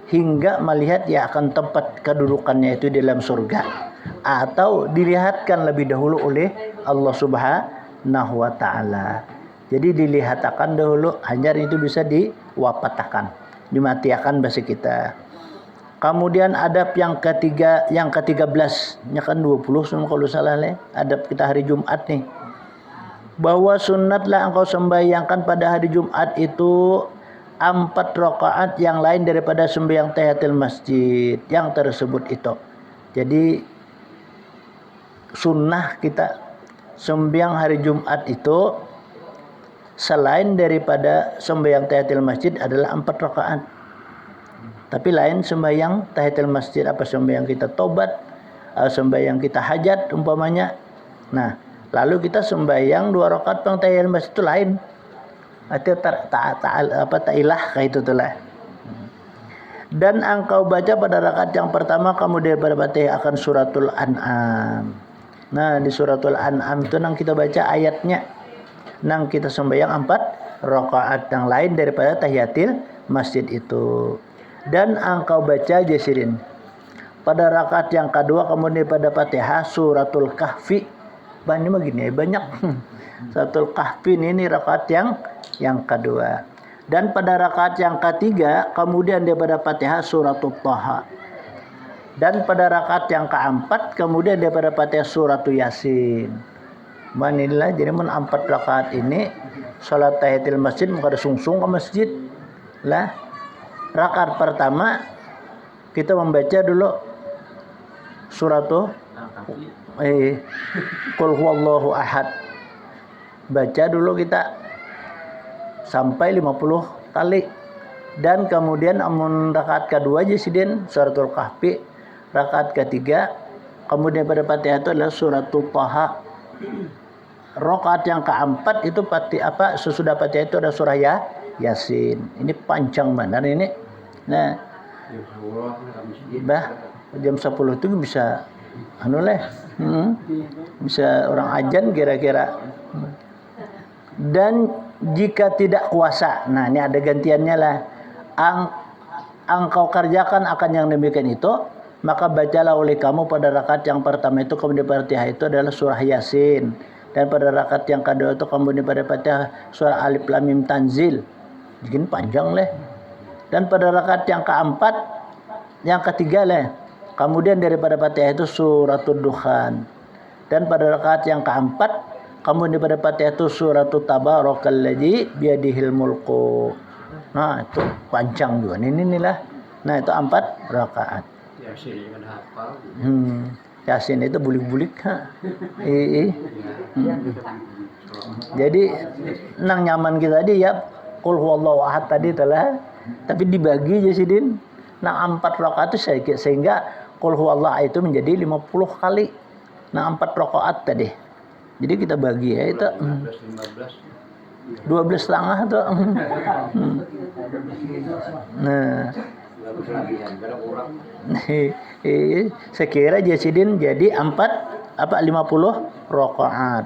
S1: hingga melihat ia akan tempat kedudukannya itu di dalam surga atau dilihatkan lebih dahulu oleh Allah Subhanahu wa taala. Jadi dilihatkan dahulu hanya itu bisa diwapatakan, dimatiakan bahasa kita. Kemudian adab yang ketiga, yang ke-13, nya kan 20 semua kalau salah le. Adab kita hari Jumat nih. Bahwa sunnatlah engkau sembahyangkan pada hari Jumat itu 4 rakaat yang lain daripada sembahyang tahiyatul masjid yang tersebut itu. Jadi sunnah kita sembahyang hari Jumat itu selain daripada sembahyang tahiyatul masjid adalah 4 rakaat. Tapi lain sembahyang tahiyatul masjid, apa sembahyang kita tobat, sembahyang kita hajat umpamanya. Nah, lalu kita sembahyang 2 rakaat tahiyatul masjid itu lain. Itu ta'ilah kayak itu tuh lah. Dan engkau baca pada rakaat yang pertama kamu daripada Fatihah akan suratul An'am. Nah, di suratul An'am itu nang kita baca ayatnya. Nang kita sembahyang 4 rakaat yang lain daripada tahiyatul masjid itu. Dan engkau baca jasirin pada rakaat yang kedua kemudian pada Fatihah suratul Kahfi. Banyak begini banyak. Suratul Kahfi ini rakaat yang kedua. Dan pada rakaat yang ketiga kemudian daripada Fatihah suratul Thaha. Dan pada rakaat yang keempat kemudian daripada Fatihah suratul Yasin. Manilah jadi 4 rakaat ini salat tahiyatul masjid maka ada sungsung ke masjid lah. Rakaat pertama kita membaca dulu suratul Qul huwallahu ahad. Baca dulu kita sampai 50 kali. Dan kemudian amun rakaat kedua jasidin suratul Kahfi. Rakaat ketiga kemudian pada Fatihah itu adalah suratul Thaha. Rakaat yang keempat itu sesudah Fatihah itu ada surah Yasin. Ini panjang benar ini. Nah, jam 10 itu bisa bisa orang ajan kira-kira. Dan jika tidak kuasa, nah ini ada gantiannya lah. Engkau kerjakan akan yang demikian itu, maka bacalah oleh kamu pada rakaat yang pertama itu kemudian Fatihah itu adalah surah Yasin. Dan pada rakaat yang kedua itu kemudian pada Fatihah surah Alif Lam Mim Tanzil. Begini panjang leh. Dan pada rakaat yang keempat, yang ketiga leh. Kemudian daripada Fatihah itu suratul Dukhan. Dan pada rakaat yang keempat, kemudian daripada Fatihah itu suratul Tabarakalladzi biyadihil mulku. Nah, itu panjang juga. Ini lah. Nah, itu 4 rakaat. Yasin itu bulik-bulik. Jadi nang nyaman kita tadi ya Qul huwallahu ahad tadi telah, tapi dibagi jasidin nang 4 rakaat itu sehingga Qul huwallahu itu menjadi 50 kali. Nang 4 rakaat tadi. Jadi kita bagi ya itu 12 setengah tuh. Nah, saya kira jasidin jadi 50 rakaat.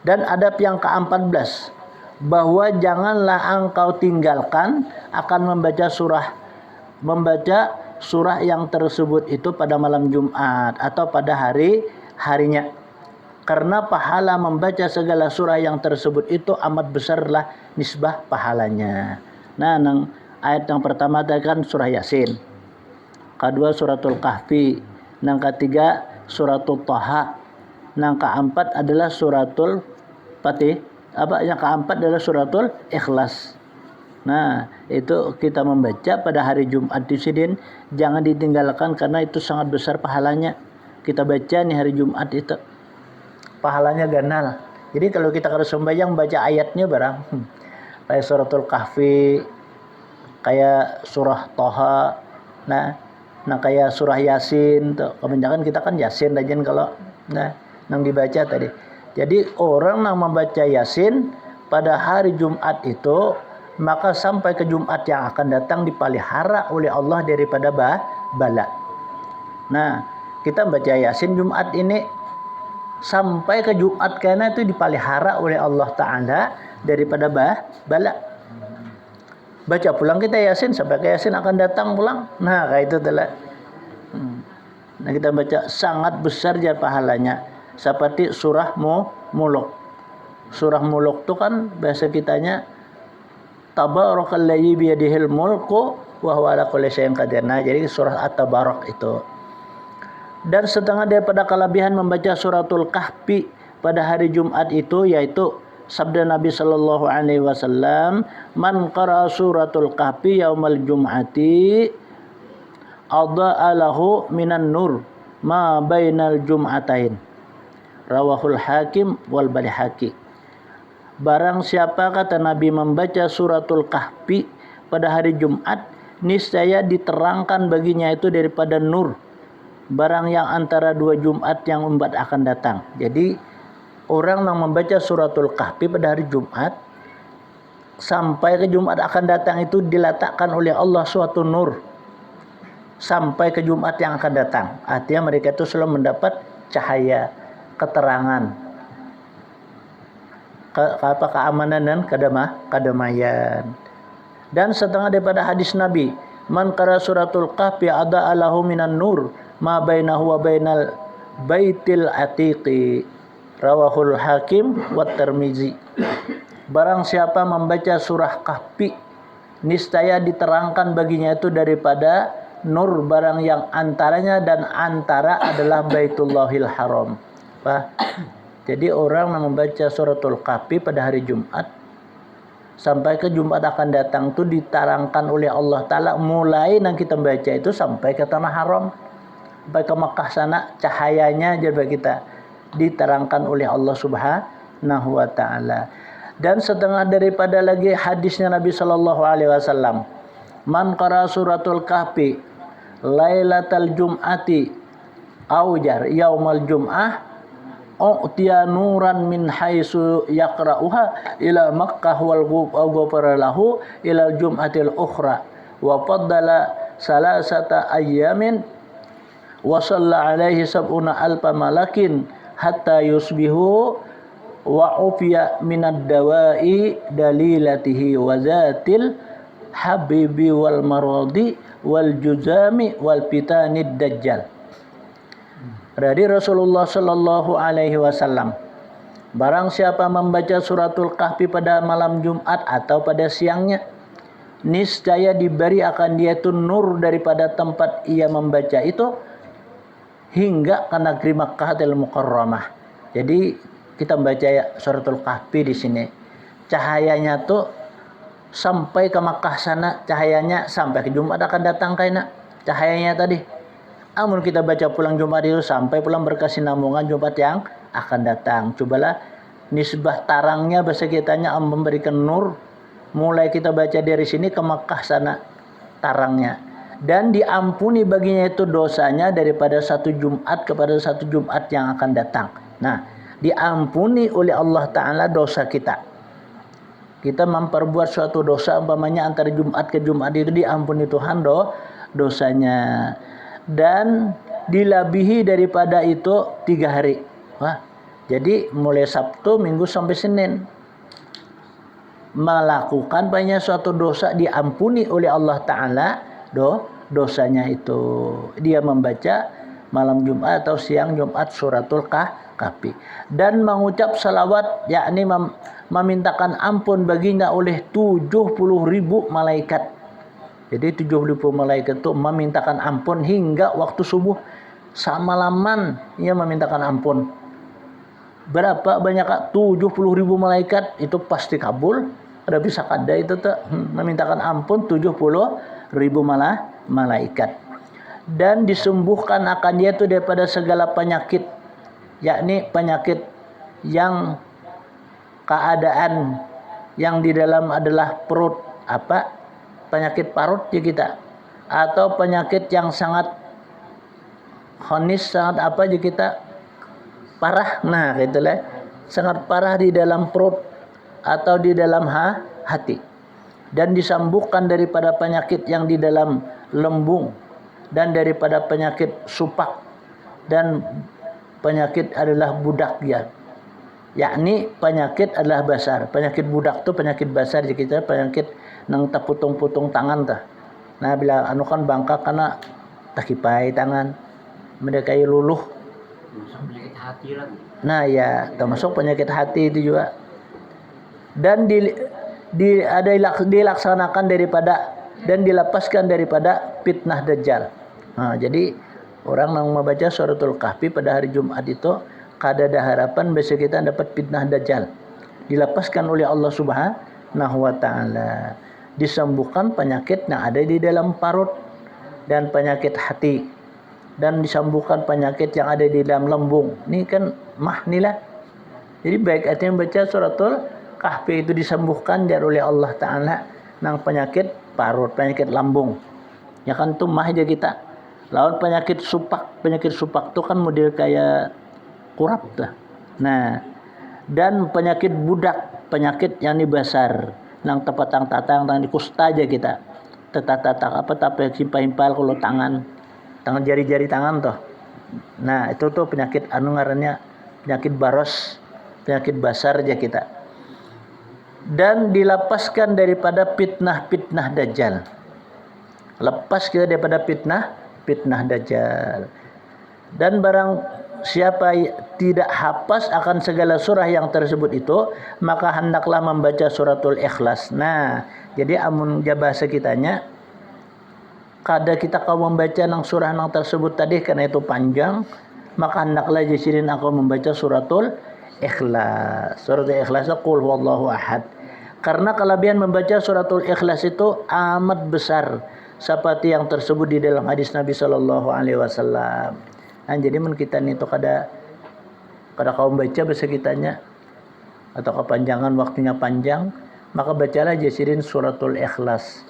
S1: Dan adab yang ke-14 bahwa janganlah engkau tinggalkan akan membaca surah yang tersebut itu pada malam Jumat atau pada harinya. Karena pahala membaca segala surah yang tersebut itu amat besarlah nisbah pahalanya. Nah, ayat yang pertama tadi kan surah Yasin. Kedua suratul Kahfi. Yang ketiga suratul Thaha. Yang keempat adalah suratul Fatih. Yang keempat adalah suratul Ikhlas. Nah, itu kita membaca pada hari Jumat Sidin, jangan ditinggalkan karena itu sangat besar pahalanya. Kita baca nih hari Jumat itu. Pahalanya ganal. Jadi kalau kita harus sembahyang baca ayatnya barang. Kayak suratul Kahfi, kayak surah Thaha. Nah kayak surah Yasin tuh. Kebanyakan kita kan Yasin aja kalau nang dibaca tadi. Jadi orang yang membaca Yasin pada hari Jumat itu, maka sampai ke Jumat yang akan datang dipelihara oleh Allah daripada bala. Nah, kita baca Yasin Jumat ini sampai ke Jumat karena itu dipelihara oleh Allah Ta'ala daripada bala. Baca pulang kita Yasin sampai ke Yasin akan datang pulang. Nah, kayak itu telah. Nah, kita baca sangat besar ya pahalanya. Seperti surah Mulk. Surah Mulk itu kan bahasa kitanya Tabarakalladzi biyadihil mulku wa huwa ala kulli syai'in qadir. Nah, jadi surah At-Tabarak itu. Dan setengah daripada kelebihan membaca suratul Kahfi pada hari Jumat itu yaitu sabda Nabi sallallahu alaihi wasallam, "Man qara suratul Kahfi yaumal jum'ati adha'a lahu minan nur ma bainal jum'atain." Rawahul Hakim wal Baihaqi. Barang siapa, kata Nabi, membaca suratul Kahfi pada hari Jumat, niscaya diterangkan baginya itu daripada nur barang yang antara dua Jumat yang umbat akan datang. Jadi orang yang membaca suratul Kahfi pada hari Jumat sampai ke Jumat akan datang itu diletakkan oleh Allah suatu nur sampai ke Jumat yang akan datang. Artinya mereka itu selalu mendapat cahaya, keterangan, keamanan dan kedamaian. Dan setengah daripada hadis Nabi, man qara suratul Kahfi ada alahu minan nur ma bainahu wa bainal baitil atiqi. Rawahul Hakim wa Tirmizi. Barang siapa membaca surah Kahfi, niscaya diterangkan baginya itu daripada nur barang yang antaranya dan antara adalah Baitullahil Haram. Jadi orang yang membaca suratul Kahfi pada hari Jumat sampai ke Jumat akan datang itu diterangkan oleh Allah Ta'ala mulai yang kita baca itu sampai ke Tanah Haram, sampai ke Makkah sana, cahayanya jadi kita diterangkan oleh Allah Subhanahu wa Ta'ala. Dan setengah daripada lagi hadisnya Nabi sallallahu alaihi wasallam, man qara suratul Kahfi lailatal jum'ati aujar yaumal jum'ah u'tiya nuran min haitsu yaqra'uha ila Makkah wal ghufara lahu ila jum'atil ukhra wa faddala salasata ayyamin wa shalla alaihi sab'una alfa malakin hatta yusbihu wa ufiya minad dawa'i dalilatihi wa zatil habibi wal maradi wal juzami wal fitanid dajjal. Dari Rasulullah sallallahu alaihi wasallam, barang siapa membaca suratul Kahfi pada malam Jumat atau pada siangnya, niscaya diberi akan dia itu nur daripada tempat ia membaca itu hingga ke negeri Makkahul Mukarramah. Jadi kita membaca suratul Kahfi di sini, cahayanya tuh sampai ke Makkah sana, cahayanya sampai ke Jumat akan datang kaina cahayanya tadi. Amun kita baca pulang Jumat itu sampai pulang berkesinambungan Jumat yang akan datang. Cobalah nisbah tarangnya bahasa kitanya memberikan nur. Mulai kita baca dari sini ke Makkah sana tarangnya. Dan diampuni baginya itu dosanya daripada satu Jumat kepada satu Jumat yang akan datang. Nah, diampuni oleh Allah Ta'ala dosa kita. Kita memperbuat suatu dosa umpamanya antara Jumat ke Jumat itu diampuni Tuhan dosanya. Dan dilabihi daripada itu 3 hari. Jadi mulai Sabtu, Minggu sampai Senin melakukan banyak suatu dosa diampuni oleh Allah Ta'ala dosanya itu. Dia membaca malam Jumat atau siang Jumat suratul Kahfi dan mengucap salawat, yakni memintakan ampun baginya oleh 70.000 malaikat. Jadi 70.000 malaikat itu memintakan ampun hingga waktu subuh semalaman ia memintakan ampun. Berapa banyak 70.000 malaikat itu pasti kabul. Ada bisa kada itu tuh memintakan ampun 70.000 malaikat. Dan disembuhkan akan dia itu daripada segala penyakit, yakni penyakit yang keadaan yang di dalam adalah perut penyakit parut ya kita, atau penyakit yang sangat kronis, sangat ya kita parah, nah gitulah, sangat parah di dalam perut atau di dalam hati. Dan disembuhkan daripada penyakit yang di dalam lembung dan daripada penyakit supak dan penyakit adalah budak ya. Yakni penyakit adalah basar. Penyakit budak tu penyakit basar jadi kita penyakit nang taputung-putung tangan tah. Nah bila anu kan bangka karena takipai tangan, mereka luluh.
S2: Penyakit hati lagi.
S1: Nah ya termasuk penyakit hati itu juga. Dan dilaksanakan daripada dan dilepaskan daripada fitnah Dajjal. Jadi orang yang membaca suratul Kahfi pada hari Jumat itu kada ada harapan besok kita dapat fitnah Dajjal. Dilepaskan oleh Allah Subhanahu wa taala. Disembuhkan penyakit yang ada di dalam parut dan penyakit hati, dan disembuhkan penyakit yang ada di dalam lambung. Ini kan mahnilah. Jadi baik artinya membaca suratul Kahfi itu disembuhkan oleh Allah taala nang penyakit parut, penyakit lambung. Ya kan tuh mah aja kita. Lawan penyakit supak tuh kan model kayak kurap tuh. Nah, dan penyakit budak, penyakit yang dibasar, nang tepatang tatang tang di kusta aja kita. Tetatak apa tapi himpal kalau tangan jari-jari tangan tuh. Nah, itu tuh penyakit ngarannya penyakit baros, penyakit basar aja kita. Dan dilepaskan daripada fitnah Dajjal. Lepas kita daripada fitnah Dajjal. Dan barang siapa tidak hafaz akan segala surah yang tersebut itu, maka hendaklah membaca suratul Ikhlas. Nah, jadi amun bahasa kitanya kada kita kau membaca nang surah nang tersebut tadi karena itu panjang, maka hendaklah jasirin aku membaca suratul Ikhlas. Suratul Ikhlas qul huwallahu ahad. Karena kelebihan membaca suratul Ikhlas itu amat besar seperti yang tersebut di dalam hadis Nabi sallallahu alaihi wasallam. Nah, jadi men kita itu kada kau baca bahasa kitanya atau kepanjangan waktunya panjang, maka bacalah jasirin suratul Ikhlas.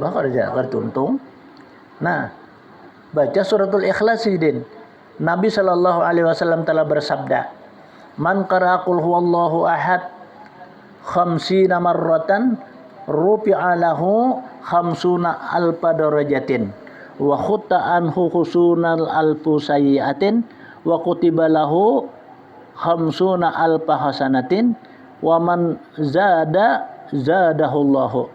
S1: Bakal aja tuntung. Nah, baca suratul Ikhlas sidin. Nabi sallallahu alaihi wasallam telah bersabda, "Man qara'a qul huwallahu ahad 50 marratan rufi'a lahu 50 alfa darajatin wa khutta anhu khusunal alfu sayyi'atin wa kutiba lahu 50 alfa hasanatin wa man zadahullahu."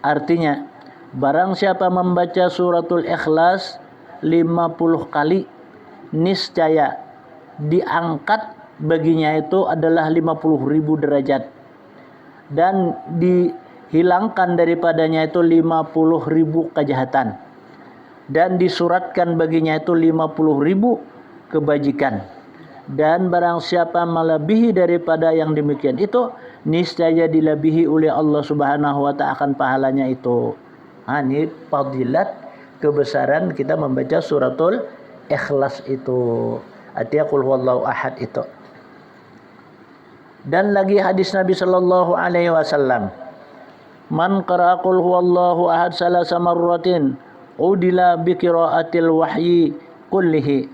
S1: Artinya, barang siapa membaca suratul Ikhlas 50 kali, niscaya diangkat baginya itu adalah 50.000 derajat, dan dihilangkan daripadanya itu 50.000 kejahatan, dan disuratkan baginya itu 50.000 kebajikan. Dan barang siapa melebihi daripada yang demikian itu, niscaya dilebihi oleh Allah Subhanahu wa ta'ala akan pahalanya itu. Ini fadilat kebesaran kita membaca suratul Ikhlas itu. Artinya qul huwallahu ahad itu. Dan lagi hadis Nabi sallallahu alaihi wasallam, "Man qara'a qul huwallahu ahad salasa marratin udila bi qiraatil wahyi kullihi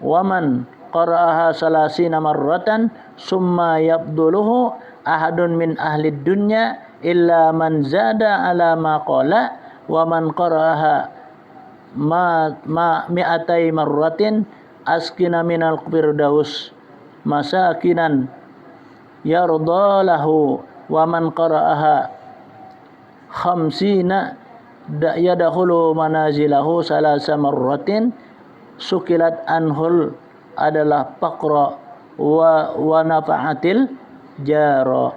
S1: wa man qara'aha salasina marratan summa yabduluhu ahadun min ahli dunya illa man zada ala ma qala wa man qara'aha mi'atai marratin askina minal firdaus masakinan yardalahu wa man qara'aha khamsina yadkhulu manazilahu salasa marratin sukilat anhul adalah faqra wa nafa'atil jaro.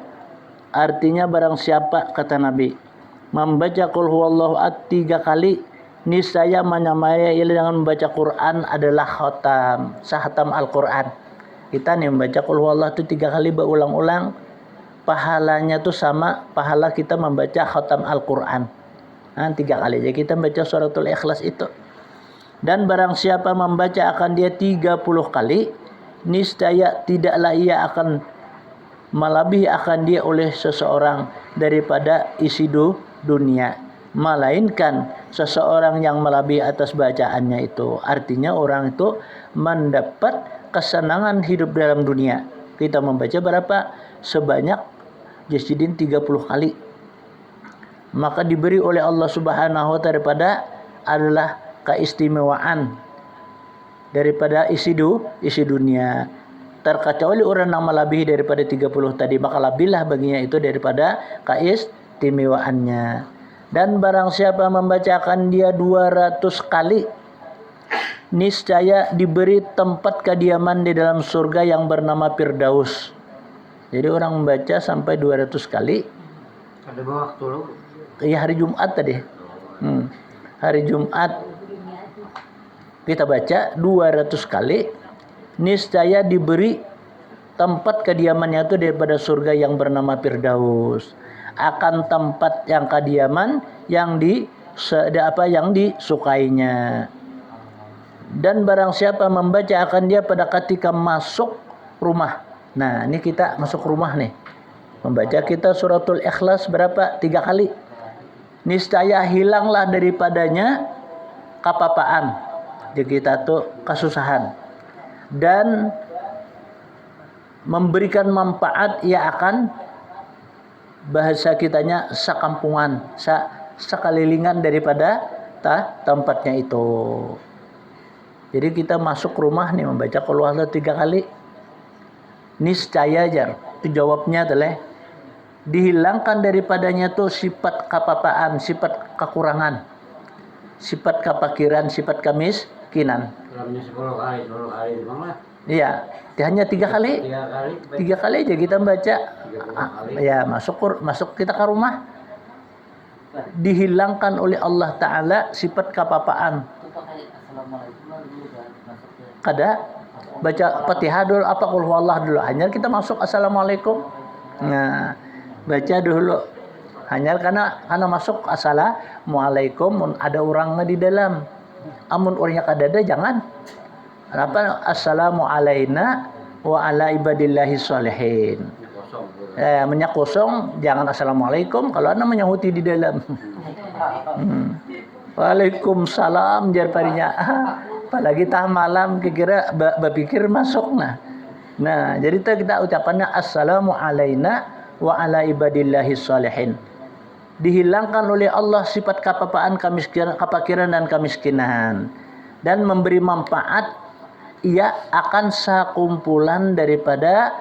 S1: Artinya barang siapa, kata Nabi, membaca qul huwallahu ahad 3 kali, niscaya menyamai dengan membaca Quran adalah khatam, sahatam Al-Quran. Kita nih membaca qul huwallahu itu 3 kali berulang-ulang, pahalanya tuh sama pahala kita membaca khatam Al-Quran. 3 kali aja kita membaca suratul Ikhlas itu. Dan barang siapa membaca akan dia 30 kali, niscaya tidaklah ia akan melebihi akan dia oleh seseorang daripada isi dunia, melainkan seseorang yang melebihi atas bacaannya itu. Artinya orang itu mendapat kesenangan hidup dalam dunia. Kita membaca berapa? Sebanyak jasidin 30 kali. Maka diberi oleh Allah Subhanahu wa ta'ala daripada adalah keistimewaan daripada isi dunia. Terkecuali orang yang melebihi daripada 30 tadi, maka lebihlah baginya itu daripada keistimewaannya. Dan barang siapa membacakan dia 200 kali, niscaya diberi tempat kediaman di dalam surga yang bernama Firdaus. Jadi orang membaca sampai 200 kali,
S2: Ada waktu lo.
S1: Iya, hari Jumat tadi. Hari Jumat kita baca 200 kali, niscaya diberi tempat kediamannya itu daripada surga yang bernama Firdaus, akan tempat yang kediaman yang yang disukainya. Dan barang siapa membaca akan dia pada ketika masuk rumah. Nah, ini kita masuk rumah nih. Membaca kita suratul Ikhlas berapa? 3 kali. Niscaya hilanglah daripadanya kapapaan. Jadi kita tuh kesusahan. Dan memberikan manfaat, ia akan, bahasa kitanya, sekampungan, sekelilingan daripada tempatnya itu. Jadi kita masuk rumah nih membaca qul huwallahu 3 kali, niscaya jar, itu jawabnya adalah dihilangkan daripadanya tuh sifat kapapaan, sifat kekurangan, sifat kepakiran, sifat kemiskinan.
S2: Dalamnya 10 kali bang lah.
S1: Iya, hanya 3 kali. 3 kali aja kita baca. Ya, masuk kita ke rumah. Dihilangkan oleh Allah Ta'ala sifat kapapaan. Kada baca Fatihah dulu, apa qul huwallah dulu. Hanya kita masuk assalamualaikum. Nah, baca dulu. Hanya karena masuk assalamualaikum, ada orang di dalam. Amun orangnya kadada jangan. Apa assalamu alaina wa ala ibadillahi sholihin. Minyak kosong, jangan assalamualaikum kalau anda menyahuti di dalam. Waalaikumsalam jar parinya. Apalagi tah malam kira berpikir masuk nah jadi kita ucapannya assalamu alaina wa ala ibadillahi sholihin. Dihilangkan oleh Allah sifat kapapaan, kemiskinan, kepakiran dan kemiskinan, dan memberi manfaat, ia akan sakumpulan daripada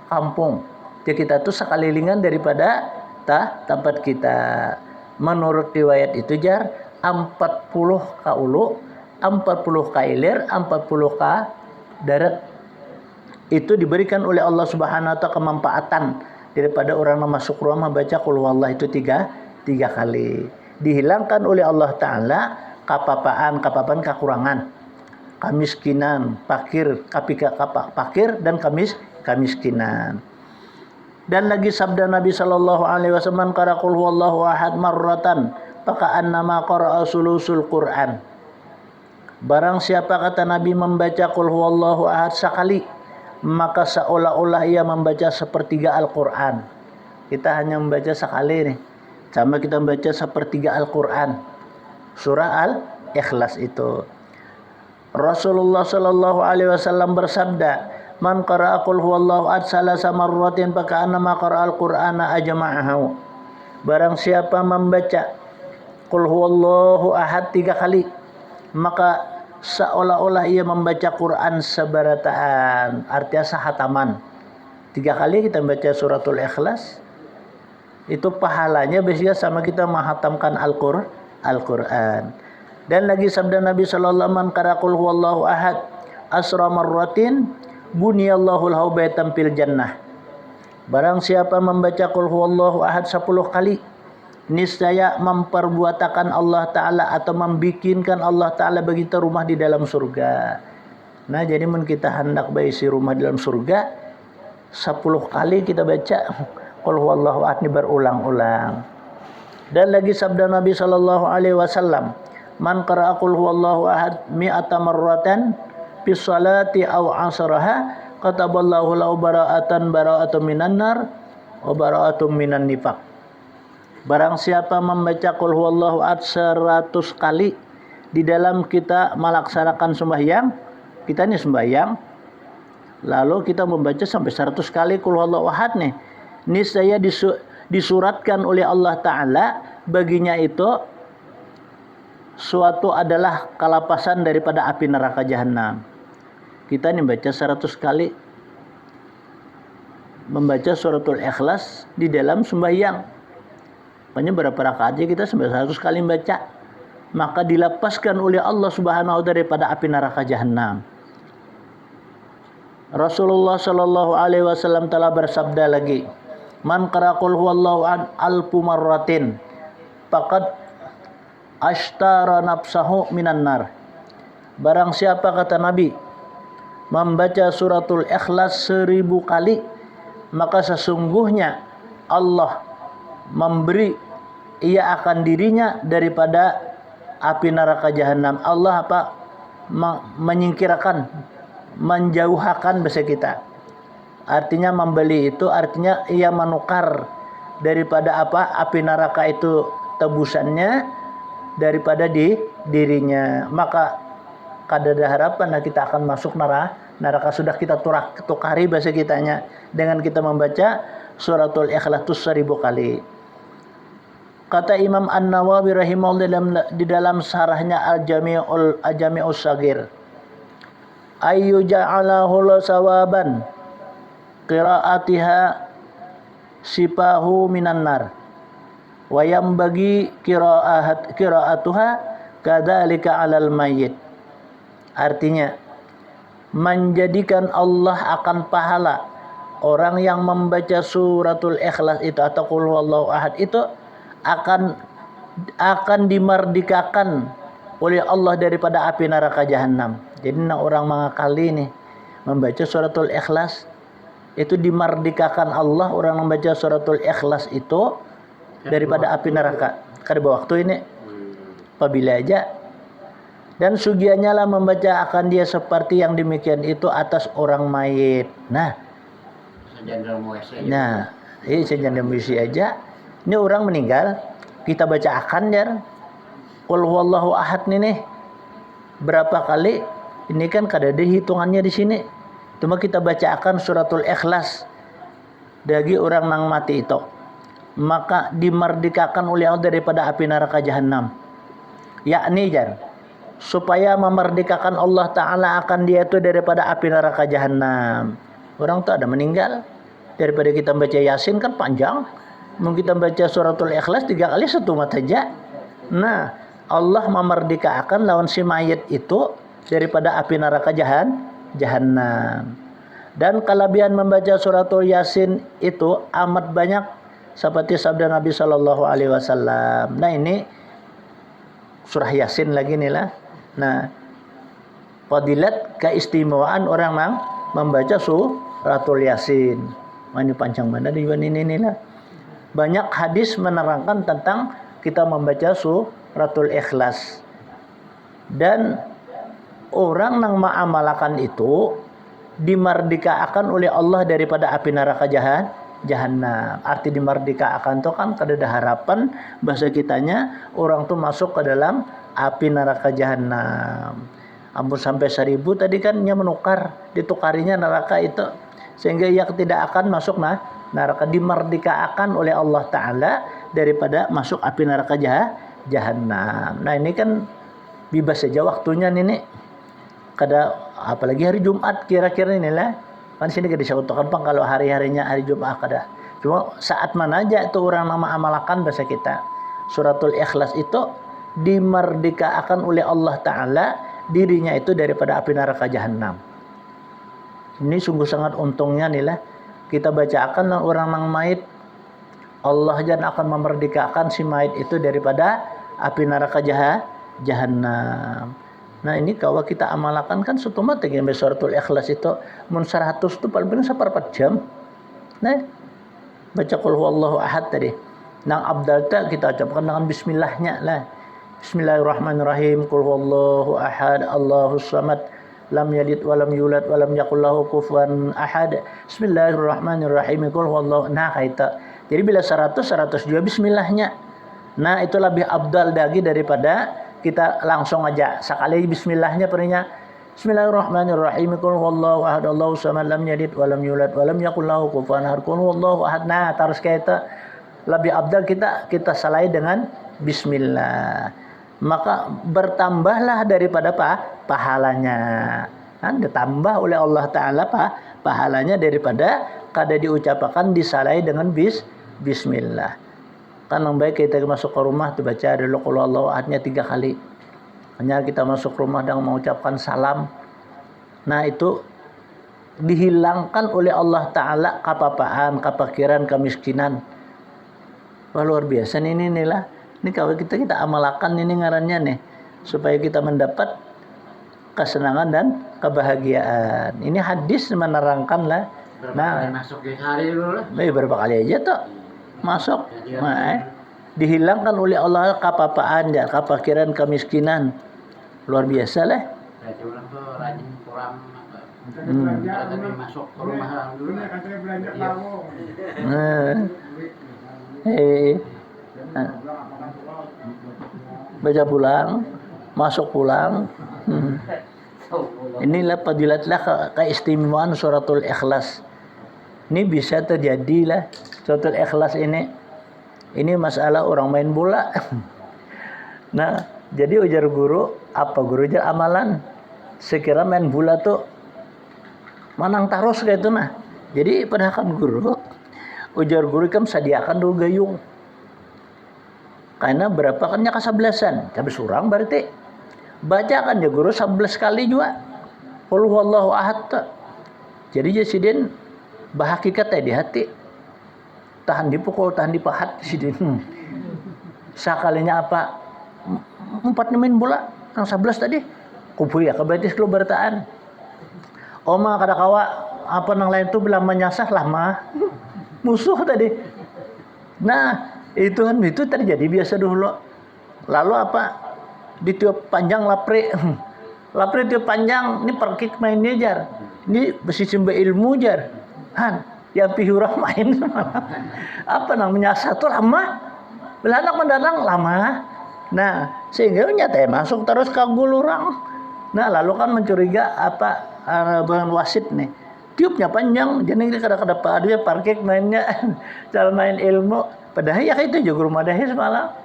S1: kampung. Jadi kita tuh sekelilingan daripada tempat kita. Menurut riwayat itu jar 40 ka ulu, 40 ka ilir, 40 ka darat. Itu diberikan oleh Allah Subhanahu wa taala kemanfaatan daripada orang yang masuk rumah membaca qul huwallah itu 3 kali. Dihilangkan oleh Allah Ta'ala kapapaan, kekurangan, kemiskinan, pakir dan kemiskinan. Dan lagi sabda Nabi sallallahu alaihi wasallam, qara qul huwallahu ahad marratan faka'annama qara'a sulusul Qur'an. Barang siapa, kata Nabi, membaca qul huwallahu ahad sekali, maka seolah-olah ia membaca sepertiga Al-Qur'an. Kita hanya membaca sekali nih, sama kita membaca sepertiga Al-Qur'an. Surah Al-Ikhlas itu. Rasulullah sallallahu alaihi wasallam bersabda, man qara'a qul huwallahu ahad salasa marratin faka'annama qara'al qur'ana ajma'ahu. Barang siapa membaca qul huwallahu ahad 3 kali, maka seolah-olah ia membaca Quran sebarataan, artinya sahataman. 3 kali kita membaca suratul Ikhlas, itu pahalanya biasanya sama kita menghatamkan Al-Quran. Dan lagi sabda Nabi sallallahu alaihi wasallam, man qara'a qul huwallahu ahad asra marratin buniyallahu lahu baitan fil jannah. Barang siapa membaca qul huwallahu ahad 10 kali, niscaya memperbuatakan Allah Ta'ala atau membikinkan Allah Ta'ala bagi kita rumah di dalam surga. Nah, jadi mun kita hendak berisi rumah di dalam surga, 10 kali kita baca qul huwallahu ahad ini berulang-ulang. Dan lagi sabda Nabi sallallahu alaihi wasallam, man qara'a qul huwallahu ahad mi'ata marratan fi sholati aw asraha kataballahu lahu bara'atun minan nar wa bara'atun minan nifaq. Barang siapa membaca qul huwallahu ahad 100 kali di dalam kita melaksanakan sembahyang, kita ini sembahyang, lalu kita membaca sampai 100 kali qul huwallahu ahad nih, niscaya disuratkan oleh Allah Ta'ala baginya itu suatu adalah kalapasan daripada api neraka jahanam. Kita ini baca 100 kali membaca suratul Ikhlas di dalam sembahyang. Makanya berapa rakaat aja kita sampai 100 kali baca, maka dilepaskan oleh Allah Subhanahu wa taala daripada api neraka jahanam. Rasulullah sallallahu alaihi wasallam telah bersabda lagi, Man qara qul huwallahu ahad alfu marratin faqad ashtara nafsahu minan nar. Barang siapa, kata Nabi, membaca suratul Ikhlas 1000 kali, maka sesungguhnya Allah memberi ia akan dirinya daripada api neraka jahanam. Allah menyingkirkan, menjauhkan bahasa kita. Artinya membeli itu artinya ia menukar daripada api neraka itu tebusannya daripada dirinya. Maka kadada harapan kita akan masuk neraka sudah kita tukari bahasa kitanya dengan kita membaca suratul Ikhlas 1000 kali. Kata Imam An-Nawawi rahimahullah di dalam sarahnya Al-Jami'us Shaghir, ayyu ja'alahu sawaban qiraatiha sipahu minan nar wa yambagi qiraatuha kadzalika 'alal mayyit. Artinya, menjadikan Allah akan pahala orang yang membaca suratul Ikhlas itu atau qul huwallahu ahad itu akan dimerdekakan oleh Allah daripada api neraka jahanam. Jadi orang mengakali nih membaca suratul Ikhlas itu dimerdekakan Allah, orang membaca suratul Ikhlas itu daripada api neraka. Kada waktu ini apabila aja dan sugianya lah membaca akan dia seperti yang demikian itu atas orang mayit. Nah, ini sejangan muisi aja. Ini orang meninggal, kita baca akan ya. Qul huwallahu ahad nih berapa kali? Ini kan kada ada hitungannya di sini. Cuma kita baca akan suratul Ikhlas bagi orang nang mati itu, maka dimerdekakan oleh Allah daripada api neraka jahanam. Yakni jar supaya memerdekakan Allah Ta'ala akan dia itu daripada api neraka jahanam. Orang tuh ada meninggal, daripada kita baca Yasin kan panjang, mungkin kita baca suratul Ikhlas 3 kali 1 mat saja. Nah, Allah memerdekakan lawan si mayit itu daripada api neraka jahanam. Dan kelebihan membaca suratul Yasin itu amat banyak seperti sabda Nabi sallallahu alaihi wasallam. Nah, ini surah Yasin lagi nih lah. Nah, fadilat keistimewaan orang yang membaca suratul Yasin. Ini panjang mana di ini lah. Banyak hadis menerangkan tentang kita membaca suratul Ikhlas. Dan orang yang mengamalkan itu dimerdekakan oleh Allah daripada api neraka jahanam. Arti dimerdekakan itu kan kada ada harapan bahasa kitanya orang tuh masuk ke dalam api neraka jahanam. Ampun sampai 1000 tadi kan nya menukar, ditukarinya neraka itu sehingga ia tidak akan masuk neraka, dimerdekakan oleh Allah Ta'ala daripada masuk api neraka jahanam. Nah, ini kan bebas saja waktunya nih. Kada apalagi hari Jumat kira-kira inilah. Kan sini kada disebutkan Bang kalau hari-harinya hari Jumat kada. Cuma saat mana aja itu orang nama amalkan bahasa kita. Suratul Ikhlas itu dimerdekakan oleh Allah Ta'ala dirinya itu daripada api neraka jahanam. Ini sungguh sangat untungnya nih lah. Kita bacakan orang yang mayit, Allah jangan akan memerdekakan si mayit itu daripada api neraka jahanam. Nah, ini kalau kita amalkan kan otomatis yang suratul Ikhlas itu mun 100 itu paling 4 jam. Nah, baca qul huwallahu ahad tadi. Nang abdal kita ucapkan dengan bismillahnya lah. Bismillahirrahmanirrahim. Qul huwallahu ahad, Allahus samad, lam yalid walam yulad walam yakul lahu kufuwan ahad. Bismillahirrahmanirrahim. Qul huwallahu. Nah, kaita. Jadi bila 100 juga bismillahnya. Nah, itu lebih abdal lagi daripada kita langsung aja sekali bismillahnya perinya. Bismillahirrahmanirrahim. Qul huwallahu ahad, Allahus samad, lam yalid walam yulad walam yakul lahu kufuwan ahad. Qul huwallahu ahad. Nah, terus kaita lebih abdal kita salai dengan bismillah. Maka bertambahlah daripada pahalanya. Kan ditambah oleh Allah Ta'ala pahalanya daripada kada diucapkan disalai dengan bismillah. Kan yang baik kita masuk ke rumah tu baca ada qul huwallahu ahadnya 3 kali. Hanya kita masuk rumah dan mengucapkan salam. Nah, itu dihilangkan oleh Allah Ta'ala kapapaan, kapakiran, kemiskinan. Wah, luar biasa nih ini lah. Ini kalau kita amalkan ini ngarannya nih, supaya kita mendapat kesenangan dan kebahagiaan. Ini hadis menerangkan lah.
S2: Berapa kali masuk di sehari dulu lah?
S1: Berapa kali aja tuh masuk. Dihilangkan oleh Allah kapapaan, ya, kapakiran, kemiskinan. Luar biasa lah.
S2: Berarti orang tuh rajin kurang apa? Tapi masuk ke rumah dulu.
S1: Baca pulang, masuk pulang. Inilah fadilatlah keistimewaan suratul Ikhlas. Ini bisa terjadi lah suratul Ikhlas ini. Ini masalah orang main bola. Nah, jadi ujar guru, apa guru ujar amalan. Sekira main bola tuh manang taros kayak itu nah. Jadi padahal guru, ujar guru kan sediakan dulu gayung. Karena berapa kan nya ke-11-an. Tapi surang berarti. Bacakan ya guru 11 kali juga. Qul huwallahu ahad. Jadi jasidin bahakikatnya di hati. Tahan dipukul, tahan dipahat jasidin. Sakalinya apa? 4 main bola. Yang 11 tadi. Kubu ya kebetis lu bertaan. Oma kada kawa apa nang lain tuh bilang menyasah lama. Musuh tadi. Nah, itu terjadi biasa dulu. Lalu apa? Ditiup panjang lapre. Lapre tiup panjang, ini perkik mainnya jar. Ini besi sumber ilmu jar. Han, yang pihurah main. Apa namanya satu lama. Belanak mendatang lama. Nah, sehingga nyata masuk terus ke gulurang. Nah, lalu kan mencuriga apa bahan wasit nih. Tiupnya panjang, jadi kada-kada dia parkik mainnya. Cara main ilmu. Padahal ya itu juga rumah dahir semalam.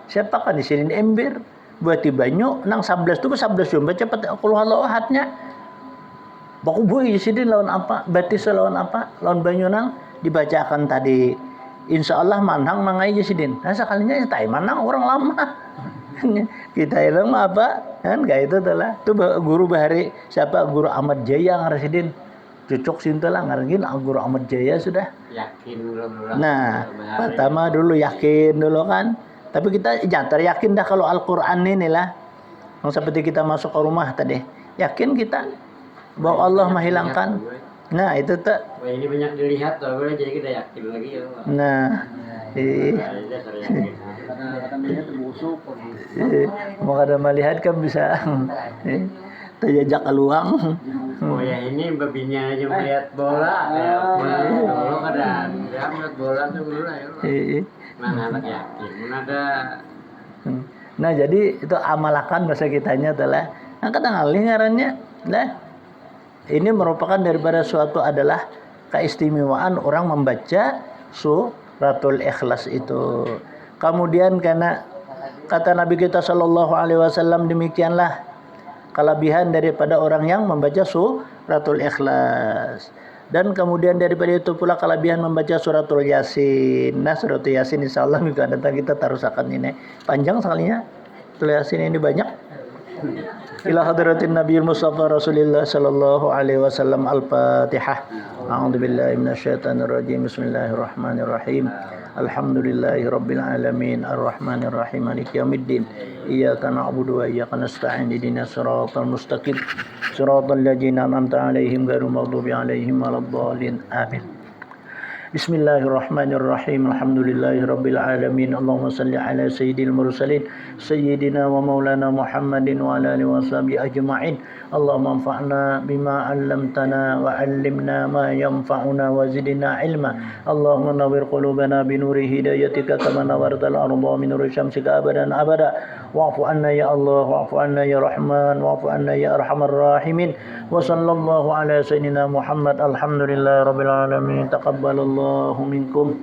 S1: Siapa kan di sini ember. Buat di banyu nang 11 tuh 11 jumlah cepat aku halau hatnya. Baku bui di sini lawan apa? Batis lawan apa? Lawan banyu nang dibacakan tadi. Insya Allah manang mangai di sini. Nah sekalinya ya tai manang orang lama. Kita bilang apa? Kan kayak itu telah. Itu guru bahari siapa? Guru Ahmad Jaya ngaresidin. Cocok sintelah ngarengin guru Ahmad Jaya sudah.
S2: Yakin dulu.
S1: Nah, pertama dulu yakin dulu kan. Tapi kita jangan yakin dah kalau Al-Quran ini lah. Seperti kita masuk ke rumah tadi. Yakin kita bahwa Allah menghilangkan. Nah itu tuh.
S2: Wah ini banyak dilihat tuh, jadi kita yakin lagi ya.
S1: Nah. Mau ada melihat kan bisa. Terjajak keluang.
S2: Oh ya ini babinya aja melihat bola. Dulu kadang dia melihat bola tuh dulu lah ya. Mana anak yakin, mana ada.
S1: Nah jadi itu amalakan bahasa kitanya adalah. Nah kadang alih ngarannya, lah. Ini merupakan daripada suatu adalah keistimewaan orang membaca suratul Ikhlas itu. Kemudian karena kata Nabi kita Shallallahu Alaihi Wasallam demikianlah kelebihan daripada orang yang membaca suratul Ikhlas. Dan kemudian daripada itu pula kelebihan membaca suratul Yasin. Nah suratul Yasin insya Allah minggu datang kita tarusakan ini. Panjang sekalinya. Suratul Yasin ini banyak. Ila hadratin Nabiyil Mustafa Rasulillah sallallahu alaihi wasallam Al-Fatihah. A'udzubillahi minasyaitonir rajim. Bismillahirrahmanirrahim. Alhamdulillahi rabbil alamin arrahmanir rahim maliki yaumiddin. Iyyaka na'budu wa iyyaka nasta'in ihdinas siratal mustaqim siratal ladzina an'amta 'alaihim ghairil maghdubi 'alaihim waladdallin. Amin. Bismillahirrahmanirrahim. Alhamdulillahi rabbil alamin. Allahumma salli ala sayyidil mursalin sayyidina wa maulana Muhammadin wa ala alihi washabihi ajma'in. Allahumma anfa'na bima 'allamtana wa 'allimna ma yanfa'una wa zidna ilma. Allahumma nawwir qulubana bi nuri hidayatika kama nawwartal arda min nuri syamsika abadan abada. Wa'fu anna ya Allah, wa'fu anna ya Rahman, wa'fu anna ya Arhamar Rahimin. Wa sallallahu ala sayyidina Muhammad. Alhamdulillahi rabbil alamin. Taqabbalallahu minkum.